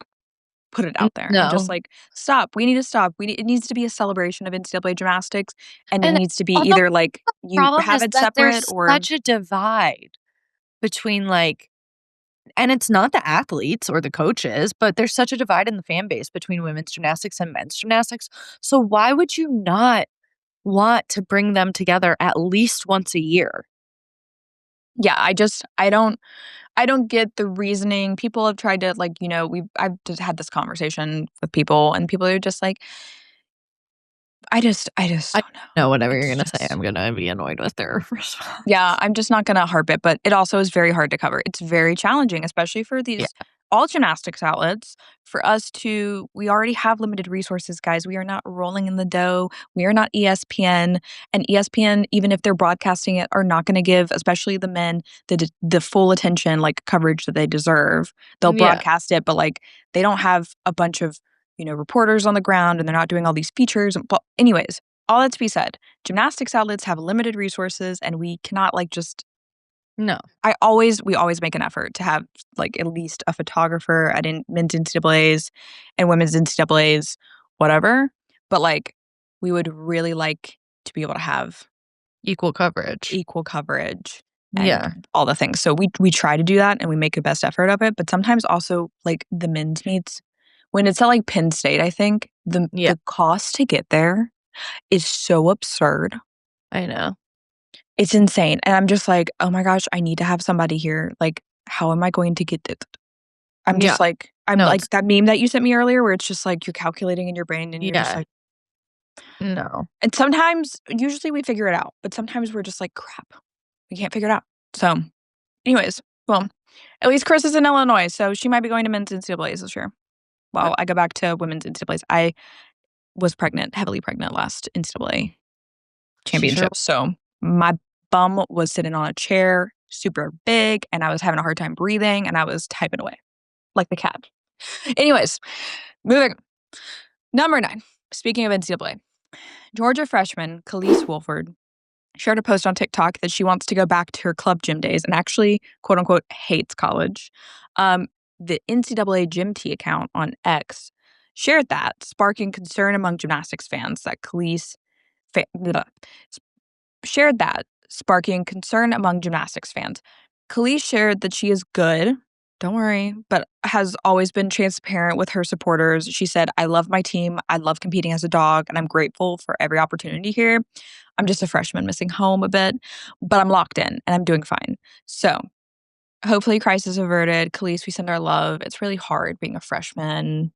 put it out there. No. I'm just like, stop. We need to stop. It needs to be a celebration of NCAA gymnastics, and it needs to be either, like, you have it separate or... There's such a divide between, like, and it's not the athletes or the coaches, but there's such a divide in the fan base between women's gymnastics and men's gymnastics. So why would you not want to bring them together at least once a year? Yeah, I don't get the reasoning. People have tried to, like, you know, I've just had this conversation with people, and people are just like, I just don't know. Whatever you're going to say, I'm going to be annoyed with their response. Yeah, I'm just not going to harp it, but it also is very hard to cover. It's very challenging, especially for these all gymnastics outlets. For us we already have limited resources, guys. We are not rolling in the dough. We are not ESPN, and ESPN, even if they're broadcasting it, are not going to give, especially the men, the full attention, like, coverage that they deserve. They'll broadcast it, but, like, they don't have a bunch of, you know, reporters on the ground, and they're not doing all these features. But anyways, all that to be said, gymnastics outlets have limited resources, and we cannot, like, just... No. We always make an effort to have, like, at least a photographer at men's NCAAs and women's NCAAs, whatever. But, like, we would really like to be able to have equal coverage and all the things. So we try to do that, and we make the best effort of it. But sometimes also, like, the men's meets, when it's at, like, Penn State, I think the cost to get there is so absurd. I know. It's insane. And I'm just like, oh my gosh, I need to have somebody here. Like, how am I going to get it? I'm just like, I'm No, like that meme that you sent me earlier where it's just like you're calculating in your brain and you're just like, no. and sometimes, usually we figure it out, but sometimes we're just like, crap, we can't figure it out. So, anyways, well, at least Chris is in Illinois, so she might be going to men's NCAAs this year. Well, I go back to women's NCAAs. I was pregnant, heavily pregnant last NCAA championship. So my bum was sitting on a chair, super big, and I was having a hard time breathing, and I was typing away like the cat. Anyways, moving on. Number 9. Speaking of NCAA, Georgia freshman Khalees Wolford shared a post on TikTok that she wants to go back to her club gym days and actually, quote unquote, hates college. The NCAA Gym T account on X shared that, sparking concern among gymnastics fans that shared that, sparking concern among gymnastics fans. Khalees shared that she is good, don't worry, but has always been transparent with her supporters. She said, I love my team. I love competing as a dog, and I'm grateful for every opportunity here. I'm just a freshman missing home a bit, but I'm locked in and I'm doing fine. So hopefully crisis averted. Khalees, we send our love. It's really hard being a freshman,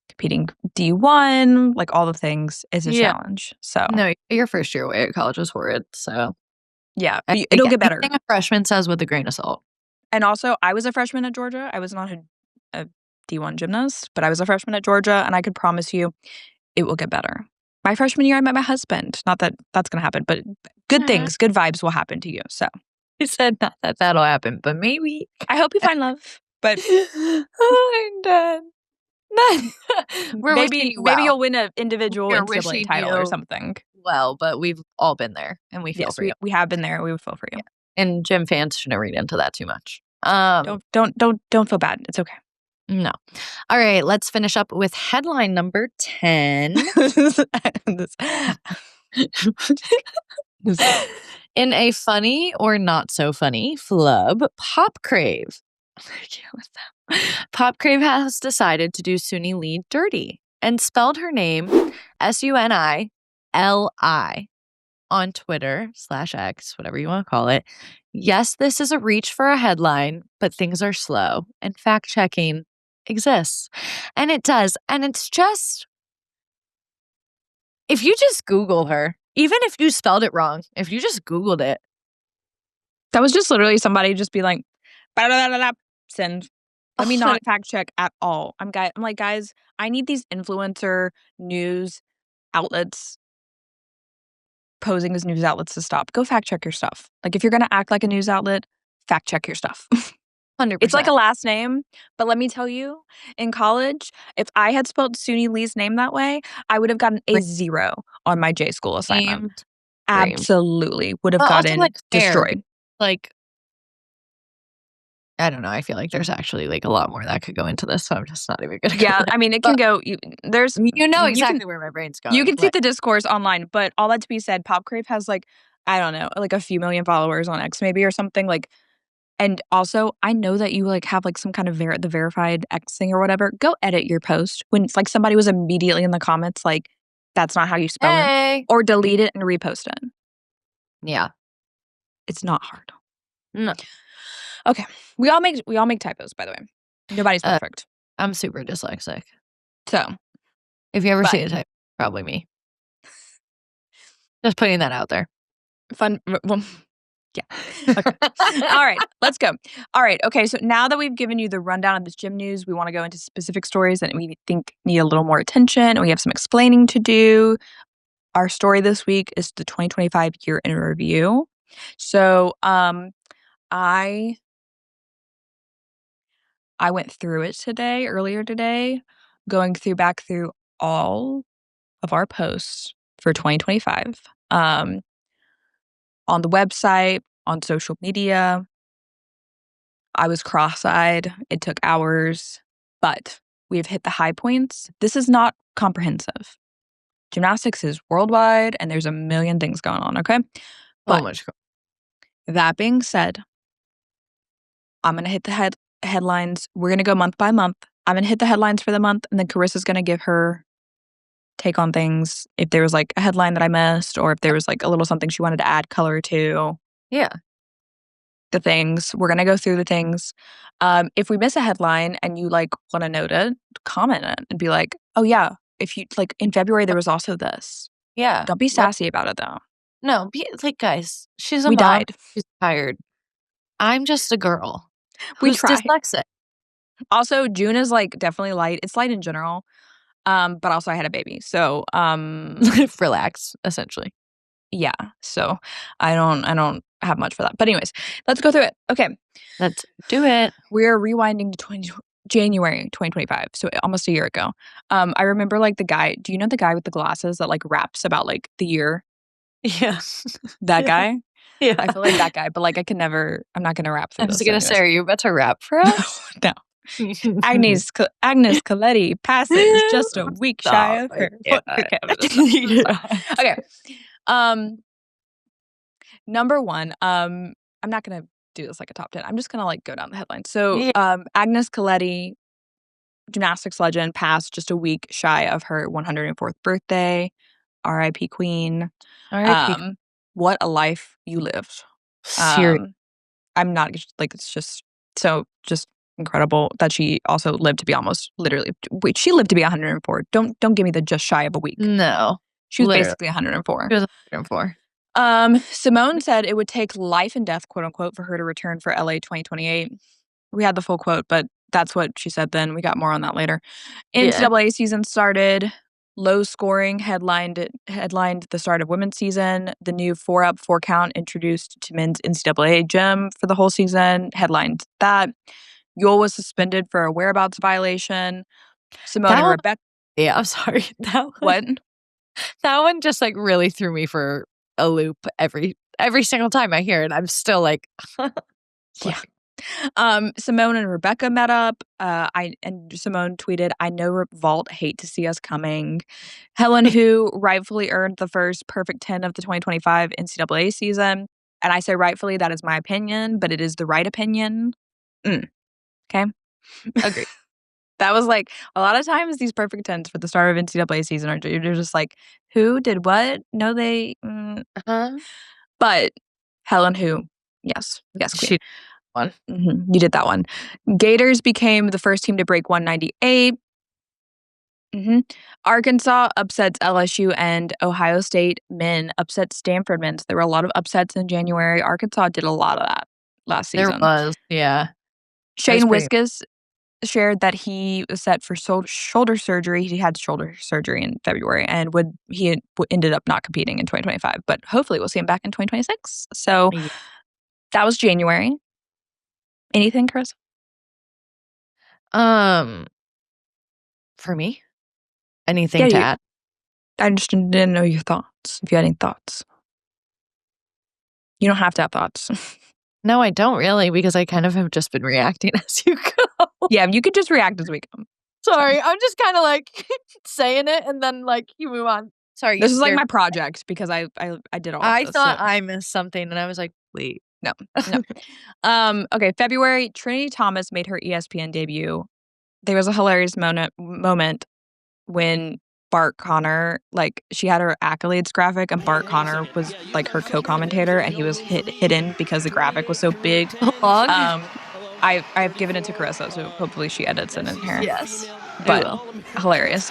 competing D1, like all the things is a challenge. So no, your first year away at college was horrid. So yeah, it'll get better. Anything a freshman says with a grain of salt. And also, I was a freshman at Georgia. I was not a D1 gymnast, but I was a freshman at Georgia, and I could promise you it will get better. My freshman year, I met my husband. Not that that's going to happen, but good things, good vibes will happen to you. So he said not that that'll happen, but maybe. I hope you find love. But I'm done. Maybe you'll win an individual NCAA title or something. Well, but we've all been there, and we feel for you. We have been there. We would feel for you. Yeah. And gym fans shouldn't read into that too much. Don't feel bad. It's okay. No. All right, let's finish up with headline number 10. In a funny or not so funny flub, Popcrave. Popcrave has decided to do Suni Lee dirty and spelled her name Sunili on Twitter/X, whatever you want to call it. Yes, this is a reach for a headline, but things are slow and fact checking exists. And it does. And it's just, if you just Google her, even if you spelled it wrong, if you just Googled it. That was just literally somebody just be like, send. Let me not fact check at all. I'm like, guys, I need these influencer news outlets posing as news outlets to stop. Go fact check your stuff. Like, if you're going to act like a news outlet, fact check your stuff. 100%. It's like a last name, but let me tell you, in college, if I had spelled Suni Lee's name that way, I would have gotten a 0 on my J school assignment. Absolutely. Would have gotten destroyed. Like, I don't know. I feel like there's actually like a lot more that could go into this, so I'm just not even going to. Yeah, I mean, it can go. There's exactly where my brain's going. You can see the discourse online, but all that to be said, Popcrave has like, I don't know, like a few million followers on X maybe or something like. And also, I know that you like have like some kind of the verified X thing or whatever. Go edit your post when it's like somebody was immediately in the comments like, that's not how you spell it, or delete it and repost it. Yeah, it's not hard. No. Okay, we all make typos, by the way. Nobody's perfect. I'm super dyslexic. So, if you ever see a typo, probably me. Just putting that out there. Fun. Well, yeah. Okay. All right, let's go. All right. Okay. So now that we've given you the rundown of this gym news, we want to go into specific stories that we think need a little more attention, and we have some explaining to do. Our story this week is the 2025 year in review. So, I went through it earlier today, going back through all of our posts for 2025. On the website, on social media. I was cross-eyed. It took hours, but we've hit the high points. This is not comprehensive. Gymnastics is worldwide, and there's a million things going on, okay? But that being said, I'm going to hit the headlines. We're going to go month by month. I'm going to hit the headlines for the month, and then Carissa's going to give her take on things if there was like a headline that I missed or if there was like a little something she wanted to add color to. Yeah. The things. We're going to go through the things. If we miss a headline and you like want to note it, comment it and be like, oh yeah, if you like in February, there was also this. Yeah. Don't be sassy about it though. No, like, guys, she's a We mom. died. She's tired. I'm just a girl We who's tried. dyslexic. Also, June is like definitely light. It's light in general. But also I had a baby. So, relax, essentially. yeah. So I don't have much for that. But anyways, let's go through it. Okay. Let's do it. We're rewinding to January 2025. So almost a year ago. I remember like the guy, do you know the guy with the glasses that like raps about like the year? Yeah. That guy? Yeah. I feel like that guy, but like I'm not gonna rap through I this. was gonna say, are you about to rap for us? No. Agnes Coletti passes just a week shy of her. Okay. Number one, I'm not gonna do this like a top 10. I'm just gonna like go down the headlines. So Agnes Coletti, gymnastics legend, passed just a week shy of her 104th birthday. R.I.P. Queen. R.I.P. What a life you lived. Seriously. I'm not like it's just so just incredible that she also lived to be almost literally. Wait, she lived to be 104. Don't give me the just shy of a week. No, she was basically 104. She was 104. Simone said it would take life and death, quote unquote, for her to return for LA 2028. We had the full quote, but that's what she said then. We got more on that later. NCAA season started. Low scoring headlined the start of women's season. The new 4-up, 4-count introduced to men's NCAA gym for the whole season headlined that. Yul was suspended for a whereabouts violation. Simone and Rebecca. Yeah, I'm sorry. What? That one just like really threw me for a loop every single time I hear it. I'm still like, yeah. Simone and Rebecca met up. And Simone tweeted, "I know Vault hate to see us coming." Helen Hu rightfully earned the first perfect 10 of the 2025 NCAA season. And I say rightfully, that is my opinion, but it is the right opinion. Okay. Agree. That was like a lot of times these perfect 10s for the start of NCAA season are you're just like, who did what? No, they. But Helen Hu, yes, queen. One. You did that one. Gators became the first team to break 198. Arkansas upsets LSU and Ohio State men upset Stanford men. So there were a lot of upsets in January. Arkansas did a lot of that last season. There was, yeah. Shane Wiskus shared that he was set for shoulder surgery. He had shoulder surgery in February and he ended up not competing in 2025. But hopefully we'll see him back in 2026. So that was January. Anything, Chris? For me? Anything to add? I just didn't know your thoughts. If you had any thoughts. You don't have to have thoughts. No, I don't really, because I kind of have just been reacting as you go. Yeah, you could just react as we go. Sorry, I'm just kind of like saying it and then like you move on. Sorry. This is like my project because I did all I this. thought I missed something and I was like, wait. No. Okay, February, Trinity Thomas made her ESPN debut. There was a hilarious moment when Bart Connor, like she had her accolades graphic and Bart Connor was like her co-commentator and he was hidden because the graphic was so big. I've given it to Carissa, so hopefully she edits it in here. Yes. But hilarious.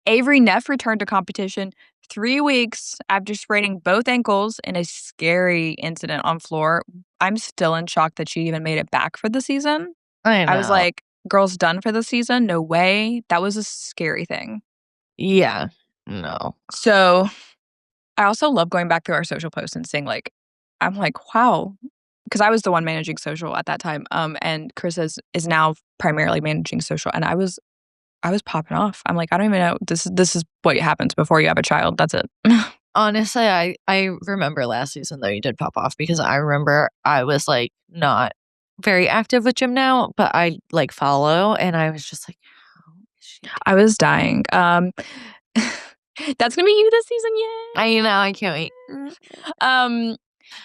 Avery Neff returned to competition 3 weeks after spraining both ankles in a scary incident on floor. I'm still in shock that she even made it back for the season. I know. I was like, girl's done for the season? No way. That was a scary thing. Yeah. No. So I also love going back through our social posts and seeing like, I'm like, wow. Because I was the one managing social at that time. And Chris is now primarily managing social. And I was popping off. I'm like, I don't even know. This is what happens before you have a child. That's it. Honestly, I remember last season though you did pop off because I remember I was like not very active with Gym Now, but I like follow and I was just like, how is she? I was dying. That's gonna be you this season, yay! I know, I can't wait.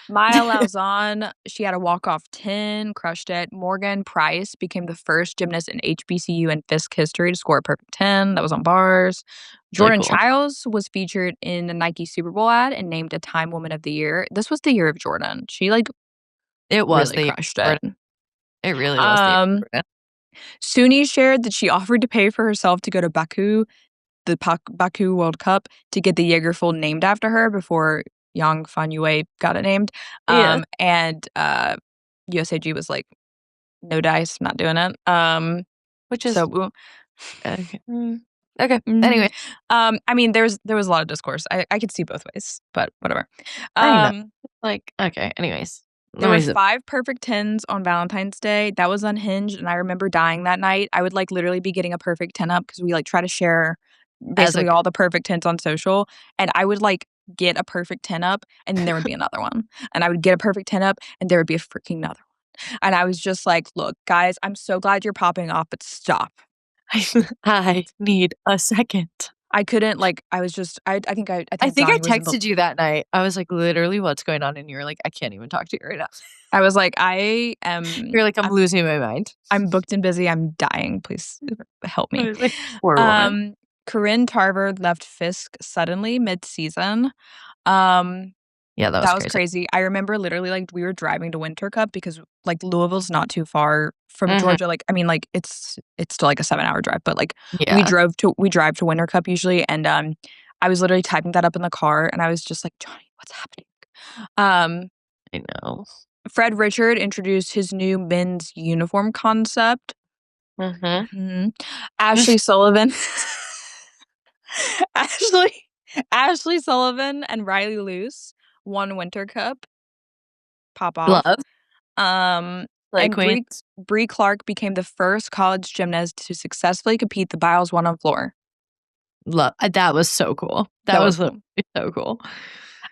Maya Lauzon, she had a walk-off 10, crushed it. Morgan Price became the first gymnast in HBCU and Fisk history to score a perfect 10. That was on bars. Really Jordan cool. Childs was featured in the Nike Super Bowl ad and named a Time Woman of the Year. This was the year of Jordan. She, like, It was really the crushed it. It really was the Suni shared that she offered to pay for herself to go to Baku, the Baku World Cup, to get the Jaegerfeld named after her before Yang Fan Yue got it named. Yeah. And USAG was like, no dice, not doing it. Which is so okay. Okay. Anyway, I mean, there was a lot of discourse. I could see both ways, but whatever. I know. Like, okay. Anyways, There were 5 perfect 10s on Valentine's Day. That was unhinged, and I remember dying that night. I would, like, literally be getting a perfect 10 up because we, like, try to share basically all the perfect 10s on social, and I would, like, get a perfect 10 up, and then there would be another one, and I would get a perfect 10 up, and there would be a freaking another one, and I was just like, "Look, guys, I'm so glad you're popping off, but stop." I need a second. I couldn't, like, I was just I think I I Donnie texted you that night. I was like, "Literally, what's going on?" And you were like, "I can't even talk to you right now." I was like, "I am" You're like, "I'm losing my mind. I'm booked and busy. I'm dying. Please help I me." was like, "Poor woman." Corinne Tarver left Fisk suddenly mid-season. Yeah, That was crazy. I remember literally, like, we were driving to Winter Cup because, like, Louisville's not too far from Georgia. Like, I mean, like, it's still, like, a 7-hour drive, but, like, we drive to Winter Cup usually, and, I was literally typing that up in the car, and I was just like, "Johnny, what's happening?" I know. Fred Richard introduced his new men's uniform concept. Ashley Sullivan Ashley Sullivan and Riley Luce won Winter Cup. Pop off. Love. And Bree Clark became the first college gymnast to successfully compete the Biles 1 on floor. Love. That was so cool. That was cool. So cool.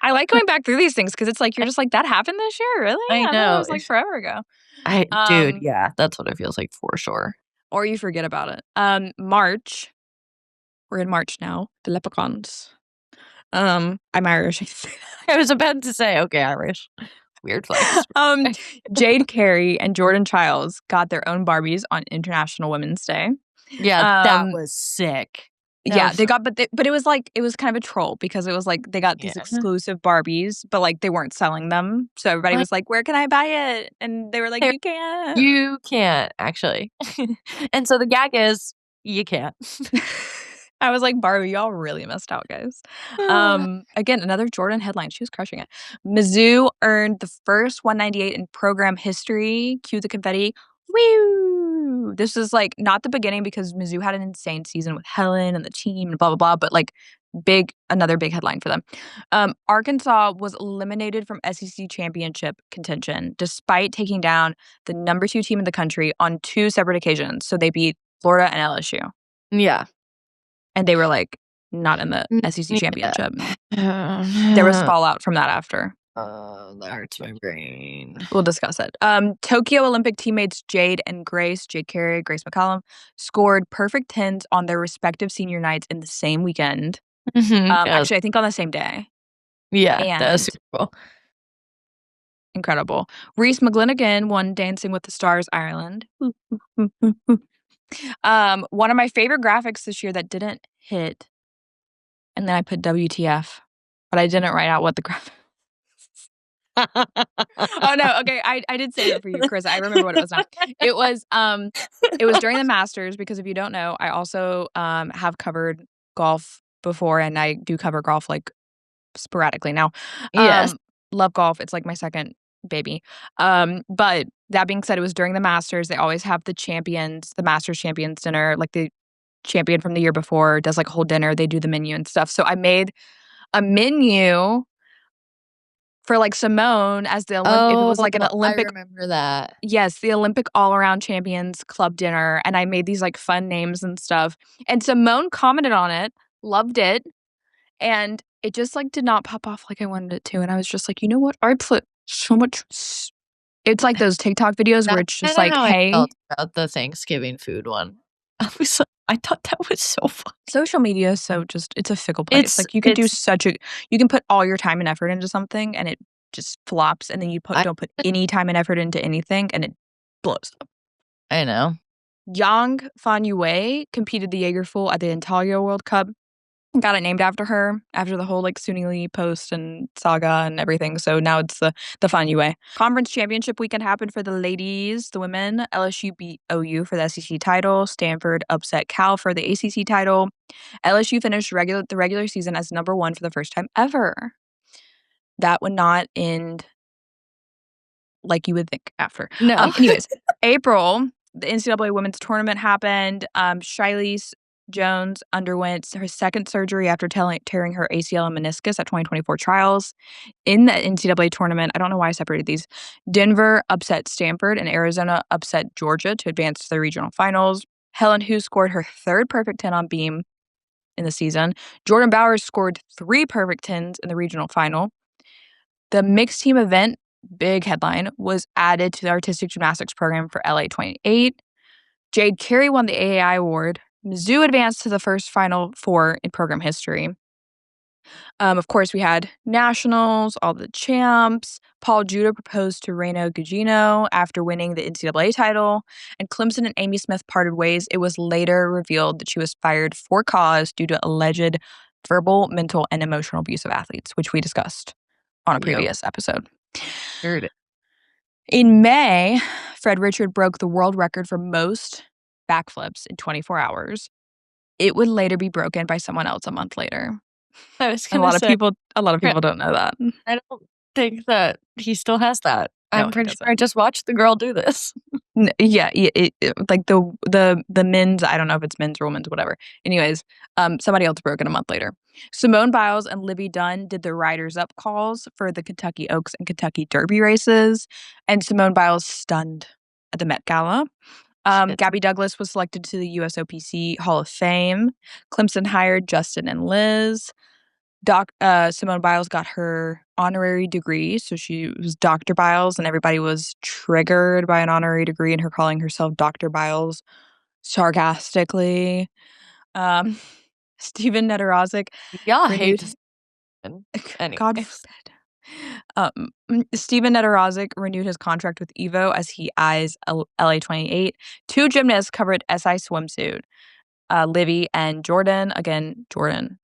I like going back through these things because it's like you're just like, that happened this year, really? I thought know. it was like forever ago. Dude, yeah, that's what it feels like for sure. Or you forget about it. March. We're in March now. The Leprechauns. I'm Irish. I was about to say, okay, Irish. Weird flex. Jade Carey and Jordan Childs got their own Barbies on International Women's Day. Yeah, that was sick. They got, but it was like, it was kind of a troll because it was like they got these exclusive Barbies, but like they weren't selling them. So everybody was like, "Where can I buy it?" And they were like, "You can't. You can't actually." And so the gag is, you can't. I was like, Barbie, y'all really messed out, guys. Again, another Jordan headline. She was crushing it. Mizzou earned the first 198 in program history. Cue the confetti. Woo! This is like not the beginning because Mizzou had an insane season with Helen and the team and blah, blah, blah. But like another big headline for them. Arkansas was eliminated from SEC championship contention despite taking down the number 2 team in the country on 2 separate occasions. So they beat Florida and LSU. Yeah. And they were, like, not in the SEC championship. There was fallout from that after. That hurts my brain. We'll discuss it. Tokyo Olympic teammates Jade Carey, Grace McCallum, scored perfect 10s on their respective senior nights in the same weekend. Actually, I think on the same day. Yeah, that was super cool. Incredible. Reese McGlinigan won Dancing with the Stars Ireland. One of my favorite graphics this year that didn't hit, and then I put WTF, but I didn't write out what the graphic was. Oh, no, okay, I did save it for you, Chris. I remember what it was now. It was during the Masters because if you don't know, I also have covered golf before, and I do cover golf, like, sporadically now. Yes. Love golf. It's, like, my second baby. But that being said, it was during the Masters. They always have the Masters champions dinner. Like the champion from the year before does like a whole dinner. They do the menu and stuff. So I made a menu for like Simone as the Olympic. It was like an Olympic. I remember that. Yes, the Olympic all-around champions club dinner, and I made these like fun names and stuff. And Simone commented on it, loved it, and it just like did not pop off like I wanted it to. And I was just like, you know what? I put so much. It's like those TikTok videos where it's just like, hey, I felt about the Thanksgiving food one. I thought that was so fun. Social media is so it's a fickle place. Like you can put all your time and effort into something and it just flops, and then you don't put any time and effort into anything, and it blows up. I know. Yang Fan Yue competed the Jaegerful at the Antalya World Cup. Got it named after her, after the whole like Suni Lee post and saga and everything. So now it's the Fan Yue. Conference championship weekend happened for the ladies, the women. LSU beat OU for the SEC title. Stanford upset Cal for the ACC title. LSU finished the regular season as number 1 for the first time ever. That would not end like you would think after. No. Anyways, April, the NCAA women's tournament happened. Shiley Jones underwent her second surgery after tearing her ACL and meniscus at 2024 trials. In the NCAA tournament, I don't know why I separated these. Denver upset Stanford and Arizona upset Georgia to advance to the regional finals. Helen Hu scored her 3rd perfect 10 on beam in the season. Jordan Bowers scored 3 perfect 10s in the regional final. The mixed team event, big headline, was added to the artistic gymnastics program for LA 28. Jade Carey won the AAI award. Mizzou advanced to the first Final Four in program history. Of course, we had nationals, all the champs. Paul Judah proposed to Reino Gugino after winning the NCAA title, and Clemson and Amy Smith parted ways. It was later revealed that she was fired for cause due to alleged verbal, mental, and emotional abuse of athletes, which we discussed on a previous episode. Heard it. In May, Fred Richard broke the world record for most backflips in 24 hours. It would later be broken by someone else a month later. I was gonna say, a lot of people don't know that. I don't think that he still has that. I'm pretty sure I just watched the girl do this. Yeah, like the men's, I don't know if it's men's or women's, whatever. Anyways, somebody else broke it a month later. Simone Biles and Livy Dunn did the Riders Up calls for the Kentucky Oaks and Kentucky Derby races, and Simone Biles stunned at the Met Gala. Gabby Douglas was selected to the USOPC Hall of Fame. Clemson hired Justin and Liz. Simone Biles got her honorary degree, so she was Dr. Biles, and everybody was triggered by an honorary degree and her calling herself Dr. Biles sarcastically. Steven Nedorozic. Yeah, hate to anyway. God forbid. Steven Nedorozic renewed his contract with Evo as he eyes LA 28. 2 gymnasts covered SI swimsuit. Livy and Jordan. Again, Jordan.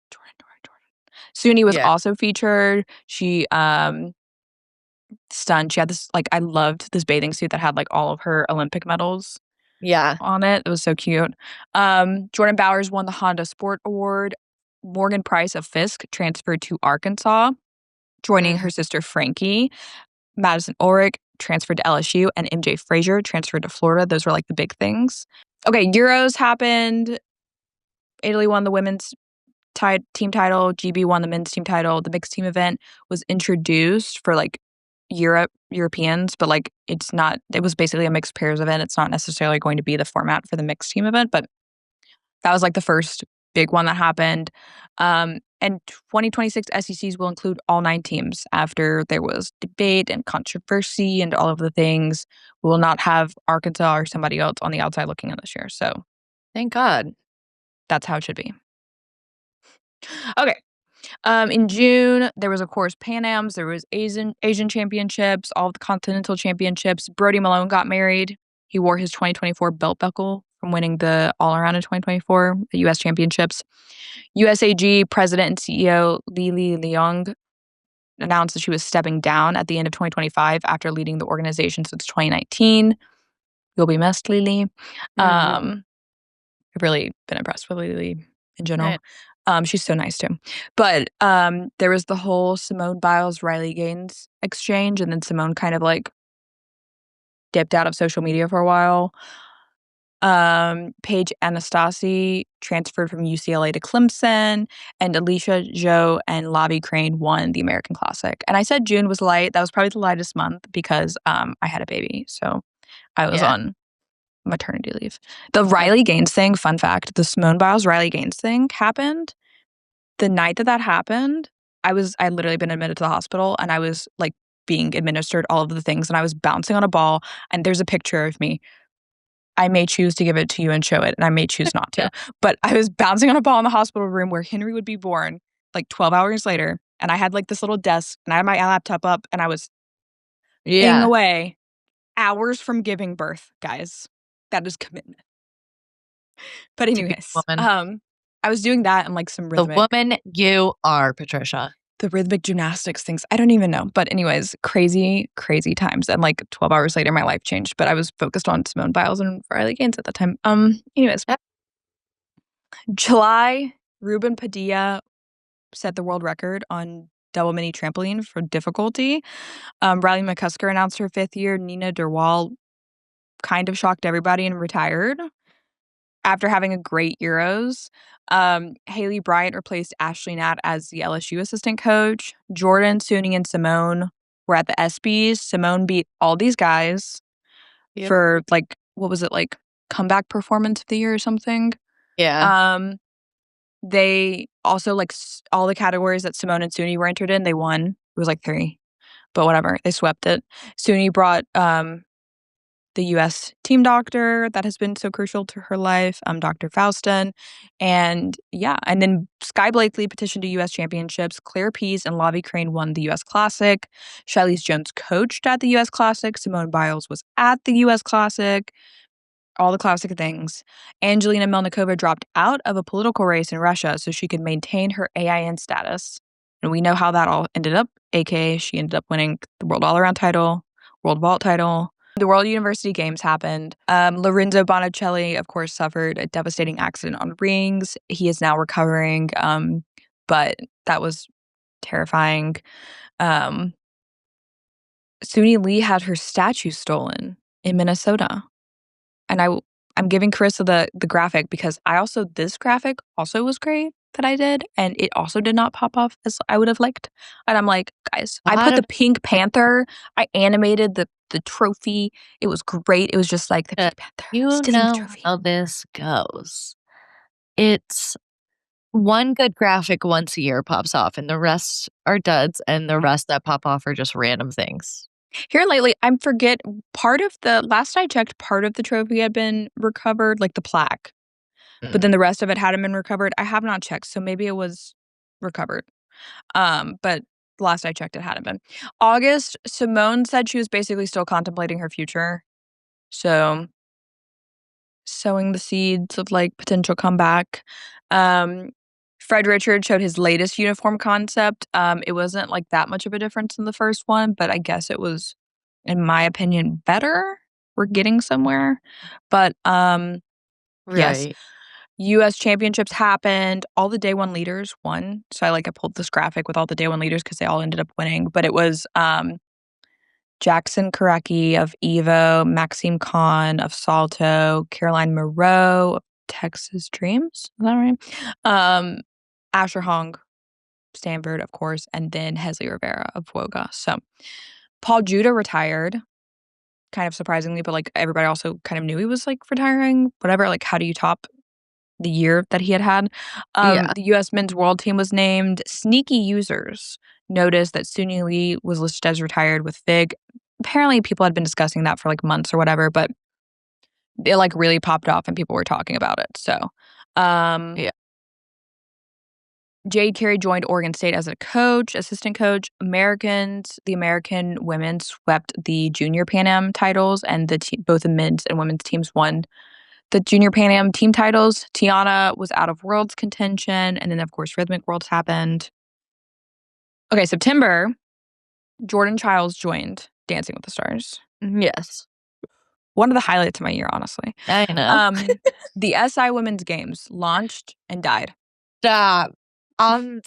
Suni was also featured. She stunned. She had this, like, I loved this bathing suit that had like all of her Olympic medals on it. It was so cute. Jordan Bowers won the Honda Sport Award. Morgan Price of Fisk transferred to Arkansas, joining her sister Frankie. Madison Ulrich transferred to LSU, and MJ Frazier transferred to Florida. Those were like the big things. Okay, Euros happened. Italy won the women's team title. GB won the men's team title. The mixed team event was introduced for like Europeans, but like it was basically a mixed pairs event. It's not necessarily going to be the format for the mixed team event, but that was like the first big one that happened. And 2026 SECs will include all 9 teams after there was debate and controversy and all of the things. We will not have Arkansas or somebody else on the outside looking in this year. So thank God. That's how it should be. Okay. In June, there was, of course, Pan Ams. There was Asian championships, all of the continental championships. Brody Malone got married. He wore his 2024 belt buckle from winning the all-around in 2024, the U.S. championships. USAG president and CEO Lili Leong announced that she was stepping down at the end of 2025 after leading the organization since 2019. You'll be missed, Lili. I've really been impressed with Lili in general. Right. She's so nice too. But there was the whole Simone Biles, Riley Gaines exchange, and then Simone kind of like dipped out of social media for a while. Paige Anastasi transferred from UCLA to Clemson, and Alicia Zhou and Lavi Crane won the American Classic. And I said June was light. That was probably the lightest month because I had a baby, so I was on maternity leave. The Riley Gaines thing, fun fact, the Simone Biles Riley Gaines thing happened. The night that happened, I'd literally been admitted to the hospital, and I was like being administered all of the things, and I was bouncing on a ball, and there's a picture of me. I may choose to give it to you and show it, and I may choose not to. But I was bouncing on a ball in the hospital room where Henry would be born like 12 hours later. and I had like this little desk, and I had my laptop up, and I was away hours from giving birth, guys. That is commitment. But To be anyways, a woman. I was doing that and like some The rhythmic. woman you are, Patricia. The rhythmic gymnastics things. I don't even know. But anyways, crazy, crazy times. And like 12 hours later, my life changed. But I was focused on Simone Biles and Riley Gaines at that time. Anyways, July, Ruben Padilla set the world record on double mini trampoline for difficulty. Riley McCusker announced her 5th year. Nina Derwal kind of shocked everybody and retired after having a great Euros. Haley Bryant replaced Ashley Nat as the LSU assistant coach. Jordan, Suni, and Simone were at the ESPYs. Simone beat all these guys for like, what was it, like comeback performance of the year or something? Yeah. They also like all the categories that Simone and Suni were entered in, they won. It was like 3, but whatever. They swept it. Suni brought the U.S. team doctor that has been so crucial to her life, Dr. Faustin. And yeah, and then Sky Blakely petitioned to U.S. championships. Claire Pease and Lavi Crane won the U.S. Classic. Shilese Jones coached at the U.S. Classic. Simone Biles was at the U.S. Classic. All the classic things. Angelina Melnikova dropped out of a political race in Russia so she could maintain her AIN status. And we know how that all ended up, aka she ended up winning the World All-Around title, World Vault title. The World University Games happened. Lorenzo Bonicelli, of course, suffered a devastating accident on rings. He is now recovering, but that was terrifying. Suni Lee had her statue stolen in Minnesota. And I'm giving Carissa the graphic because this graphic also was great that I did, and it also did not pop off as I would have liked. And I'm like, guys, I put the Pink Panther, I animated the trophy. It was great. It was just like the Pink Panther. You know how this goes. It's one good graphic once a year pops off, and the rest are duds, and the rest that pop off are just random things. Here lately, last I checked, part of the trophy had been recovered, like the plaque. But then the rest of it hadn't been recovered. I have not checked, so maybe it was recovered. But last I checked, it hadn't been. August, Simone said she was basically still contemplating her future. So, sowing the seeds of like potential comeback. Fred Richards showed his latest uniform concept. It wasn't like that much of a difference in the first one, but I guess it was, in my opinion, better. We're getting somewhere. But yes. U.S. championships happened. All the day one leaders won. So I pulled this graphic with all the day one leaders because they all ended up winning. But it was Jackson Karecki of Evo, Maxime Kahn of Salto, Caroline Moreau of Texas Dreams. Is that right? Asher Hong, Stanford, of course, and then Hesley Rivera of Woga. So Paul Judah retired, kind of surprisingly, but everybody also kind of knew he was retiring. Whatever, how do you top the year that he had? The U.S. men's world team was named. Sneaky users noticed that Suni Lee was listed as retired with FIG. Apparently, people had been discussing that for months or whatever, but it really popped off and people were talking about it. So, Jade Carey joined Oregon State as a coach, assistant coach. The American women swept the junior Pan Am titles, and both the men's and women's teams won the junior Pan Am team titles. Tiana was out of worlds contention, and then of course Rhythmic Worlds happened. Okay, September, Jordan Childs joined Dancing with the Stars. Yes. One of the highlights of my year, honestly. I know. The SI Women's Games launched and died. Stop. I'm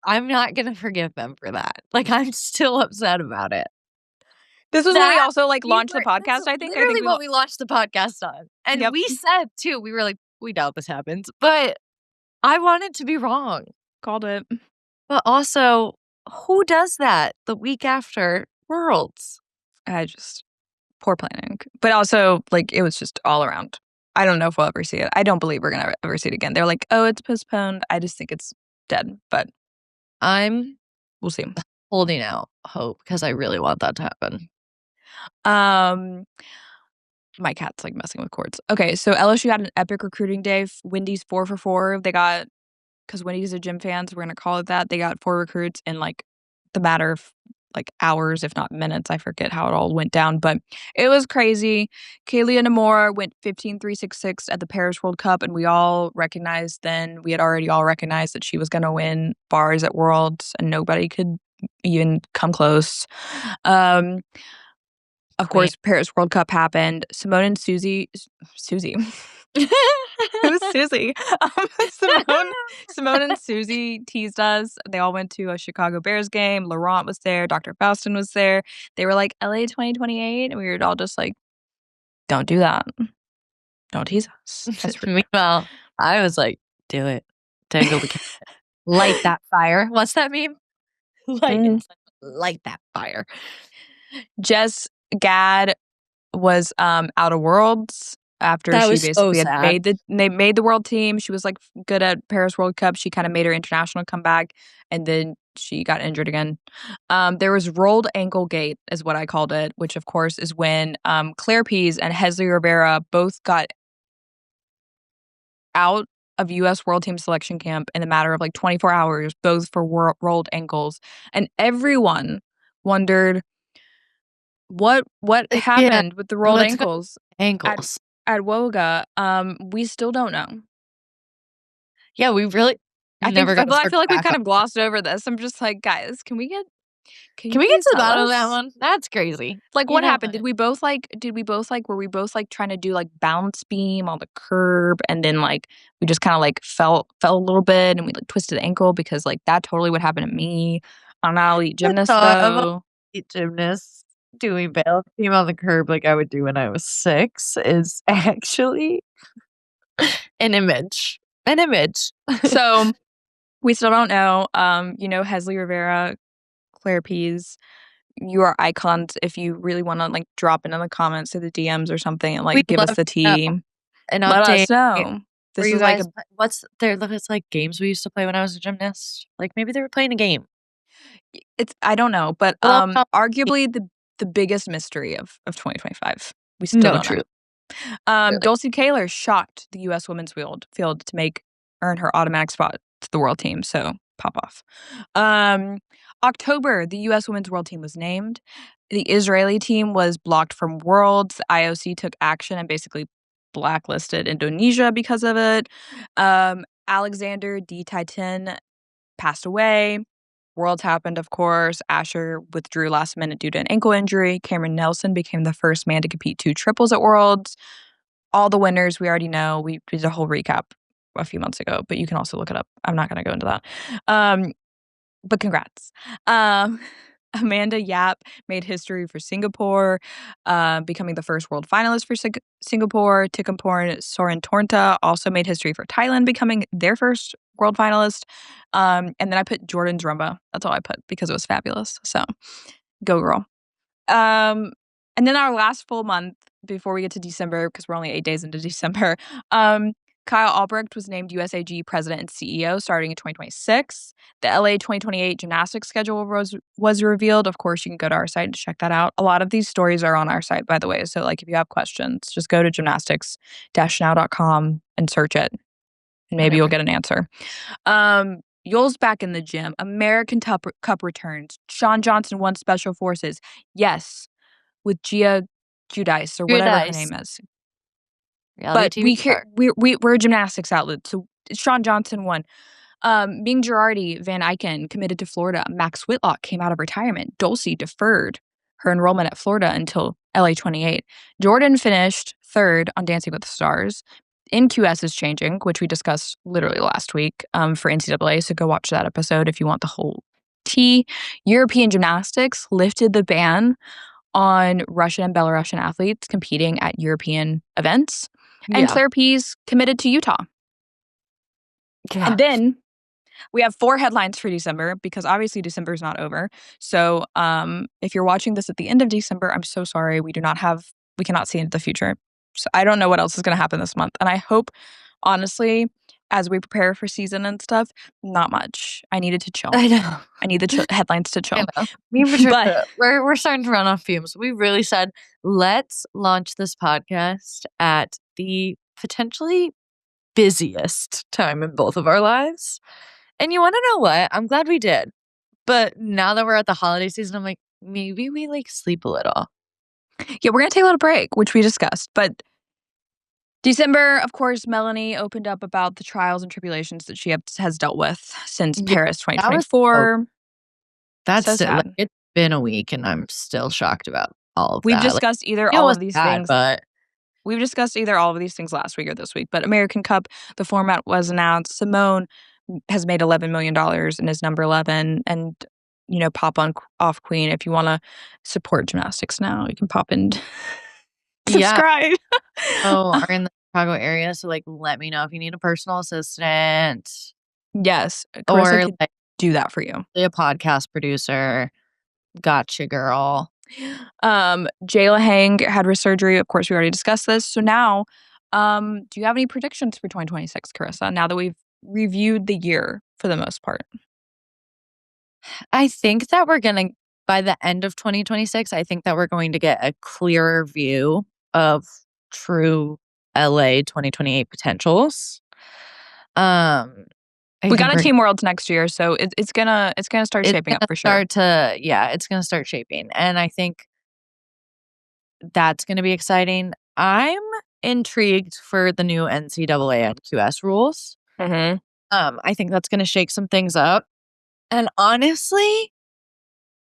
not going to forgive them for that. I'm still upset about it. This was when we also launched the podcast, I think. Literally what we launched the podcast on. And we said, too, we were like, we doubt this happens. But I wanted to be wrong. Called it. But also, who does that the week after Worlds? Poor planning. But also, it was just all around. I don't know if we'll ever see it. I don't believe we're going to ever see it again. They're like, oh, it's postponed. I just think it's dead. But we'll see. Holding out hope because I really want that to happen. My cat's messing with cords. Okay, so LSU had an epic recruiting day. Wendy's 4 for 4. They got because Wendy's a Gym Fans, we're going to call it that. They got 4 recruits in like the matter of like hours, if not minutes. I forget how it all went down, but it was crazy. Kaylee Namora went 15.366 at the Paris World Cup, and we had already all recognized that she was going to win bars at Worlds, and nobody could even come close. Of course, Paris World Cup happened. Simone and Susie. Who's Susie? Simone and Susie teased us. They all went to a Chicago Bears game. Laurent was there. Dr. Faustin was there. They were like, LA 2028. And we were all just like, don't do that. Don't tease us. Meanwhile, I was like, do it. Tangle the light that fire. What's that meme? Light that fire. Jess Gad was out of Worlds after she basically made the world team. She was like good at Paris World Cup. She kind of made her international comeback, and then she got injured again. There was rolled ankle gate is what I called it, which of course is when Claire Pease and Hesley Rivera both got out of U.S. World Team Selection Camp in a matter of like 24 hours, both for rolled ankles. And everyone wondered what happened with the rolled ankles at WOGA. We still don't know. Yeah, we really I feel like we kind of glossed over this. I'm just like, guys, can we get to the bottom of that one? That's crazy. Like, what happened? Were we both like trying to do like bounce beam on the curb, and then like we just kind of like fell a little bit, and we like twisted the ankle, because like that totally would happen to me. I'm not an elite gymnast though. Elite gymnast doing bounce beam on the curb like I would do when I was 6 is actually an image. So we still don't know. Hesley Rivera, Claire Pease, you are icons. If you really want to like drop it in the comments or the DMs or something and like give us the tea, and let us know. This is like it's like games we used to play when I was a gymnast. Like maybe they were playing a game. I don't know, but arguably the biggest mystery of 2025. We still don't know. Really. Dulcie Kaler shocked the U.S. women's field to earn her automatic spot to the world team. So pop off. October, the U.S. women's world team was named. The Israeli team was blocked from Worlds. The IOC took action and basically blacklisted Indonesia because of it. Alexander D. Titan passed away. Worlds happened, of course. Asher withdrew last minute due to an ankle injury. Cameron Nelson became the first man to compete 2 triples at Worlds. All the winners we already know. We did a whole recap a few months ago, but you can also look it up. I'm not going to go into that. But congrats. Amanda Yap made history for Singapore, becoming the first world finalist for Singapore. Tikamporn Sorentornta also made history for Thailand, becoming their first world finalist. And then I put Jordan Drumba. That's all I put because it was fabulous. So go girl. And then our last full month before we get to December, because we're only 8 days into December, Kyle Albrecht was named USAG president and CEO starting in 2026. The LA 2028 gymnastics schedule was revealed. Of course, you can go to our site to check that out. A lot of these stories are on our site, by the way. So like if you have questions, just go to gymnastics-now.com and search it. And maybe you'll get an answer. Yul's back in the gym. American Cup returns. Sean Johnson won Special Forces. Yes, with Gia Giudice or whatever her name is. Reality but we're a gymnastics outlet, so Sean Johnson won. Ming Girardi Van Eycken committed to Florida. Max Whitlock came out of retirement. Dulcie deferred her enrollment at Florida until LA 28. Jordan finished 3rd on Dancing with the Stars. NQS is changing, which we discussed literally last week for NCAA, so go watch that episode if you want the whole tea. European Gymnastics lifted the ban on Russian and Belarusian athletes competing at European events. And Claire Pease committed to Utah. Yeah. And then we have 4 headlines for December, because obviously December is not over. So if you're watching this at the end of December, I'm so sorry. We cannot see into the future. So I don't know what else is going to happen this month. And I hope, honestly, as we prepare for season and stuff, not much. I needed to chill. I know. I need the headlines to chill. Me and Patricia, we're starting to run off fumes. We really said, let's launch this podcast at the potentially busiest time in both of our lives. And you want to know what? I'm glad we did. But now that we're at the holiday season, I'm like, maybe we like sleep a little. Yeah, we're going to take a little break, which we discussed. But December, of course, Melanie opened up about the trials and tribulations that she has dealt with since Paris 2024. That's so still, like, sad. it's been a week and I'm still shocked about all of We've that. discussed Like, either it all was of these sad, things. but We've discussed either all of these things last week or this week. But American Cup, the format was announced. Simone has made $11 million and is number 11. And, you know, pop on off Queen. If you want to support Gymnastics Now, you can pop and subscribe. Oh, are in the Chicago area, so like let me know if you need a personal assistant. Yes, Carissa could like do that for you. a podcast producer. Gotcha, girl. Jayla Hang had wrist surgery. Of course, we already discussed this. So now, do you have any predictions for 2026, Carissa? Now that we've reviewed the year for the most part. I think that we're gonna, by the end of 2026, I think that we're going to get a clearer view of true LA 2028 potentials. We got a Team Worlds next year, so it's gonna start shaping up for sure. It's gonna start shaping, and I think that's gonna be exciting. I'm intrigued for the new NCAA and QS rules. Mm-hmm. I think that's gonna shake some things up, and honestly,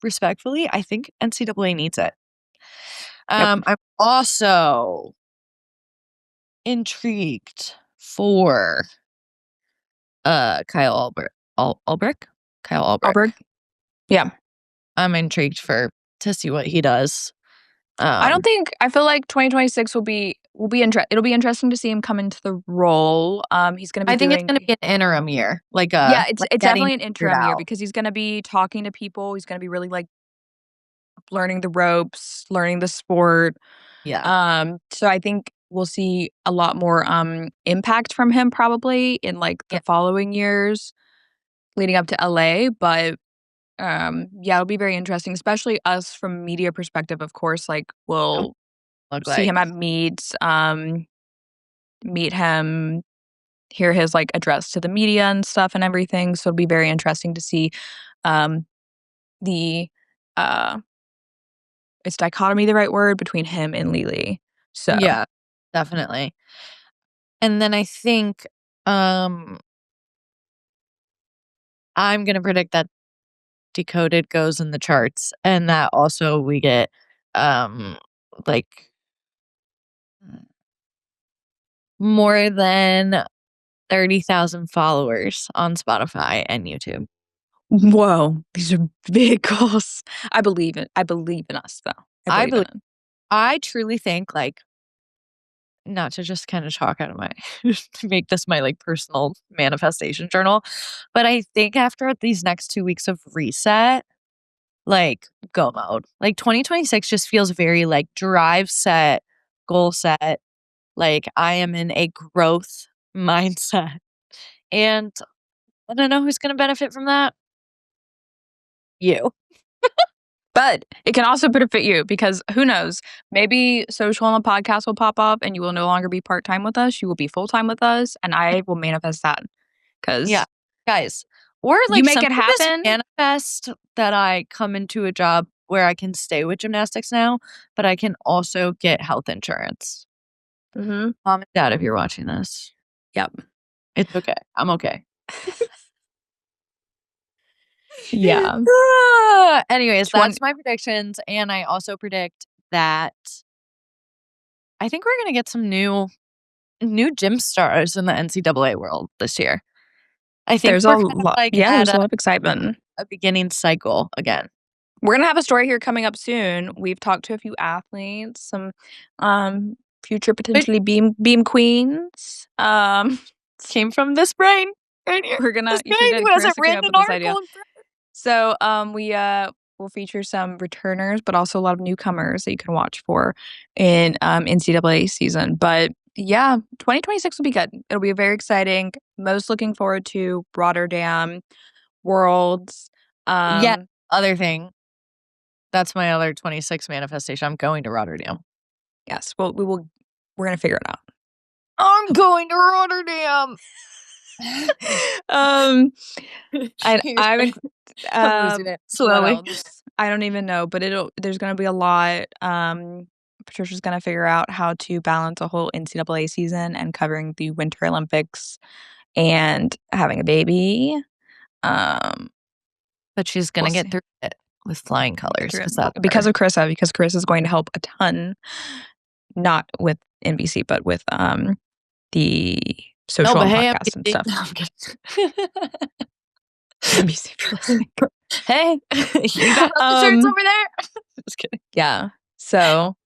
respectfully, I think NCAA needs it. Yep. I'm also intrigued for Kyle Albrecht. Yeah. I'm intrigued to see what he does. I feel like 2026 will be it'll be interesting to see him come into the role. He's going to be I think it's going to be an interim year. It's definitely an interim year because he's going to be talking to people. He's going to be really like learning the ropes, learning the sport. Yeah. So I think we'll see a lot more impact from him probably in like the following years leading up to LA, but it'll be very interesting, especially us from media perspective, of course, like we'll see him at meets, meet him, hear his like address to the media and stuff and everything. So it'll be very interesting to see the is dichotomy the right word between him and Lily. So yeah, definitely. And then I think I'm gonna predict that DECODED goes in the charts, and that also we get like more than 30,000 followers on Spotify and YouTube. whoa, these are big goals. I believe in us though. I truly think, like, not to just kind of talk out of my make this my like personal manifestation journal, but I think after these next 2 weeks of reset, like, go mode. Like 2026 just feels very like drive set, goal set. Like I am in a growth mindset. And I don't know who's going to benefit from that. You. But it can also benefit you because who knows? Maybe social on the podcast will pop up and you will no longer be part time with us. You will be full time with us, and I will manifest that because Guys, or like you make it happen. Manifest that I come into a job where I can stay with Gymnastics Now, but I can also get health insurance. Mm-hmm. Mom and Dad, if you're watching this, yep, it's okay. I'm okay. Yeah. Anyways, that's my predictions. And I also predict that I think we're going to get some new gym stars in the NCAA world this year. I think there's a lot. There's a lot of excitement. A beginning cycle again. We're going to have a story here coming up soon. We've talked to a few athletes, some future potentially beam queens. Came from this brain right here. We're gonna Carissa came up with this idea. So we'll feature some returners, but also a lot of newcomers that you can watch for in NCAA season. But yeah, 2026 will be good. It'll be very exciting. Most looking forward to Rotterdam Worlds. Other thing. That's my other 26 manifestation. I'm going to Rotterdam. Yes, well we're gonna figure it out. I'm going to Rotterdam. I'm losing it slowly. I don't even know, but there's gonna be a lot. Patricia's gonna figure out how to balance a whole NCAA season and covering the Winter Olympics and having a baby. But she's gonna get through it with flying colors because of Carissa, because Carissa is going to help a ton, not with NBC, but with the social podcast and stuff. NBC for listening. Hey, you got the shirts over there? Just kidding. Yeah. So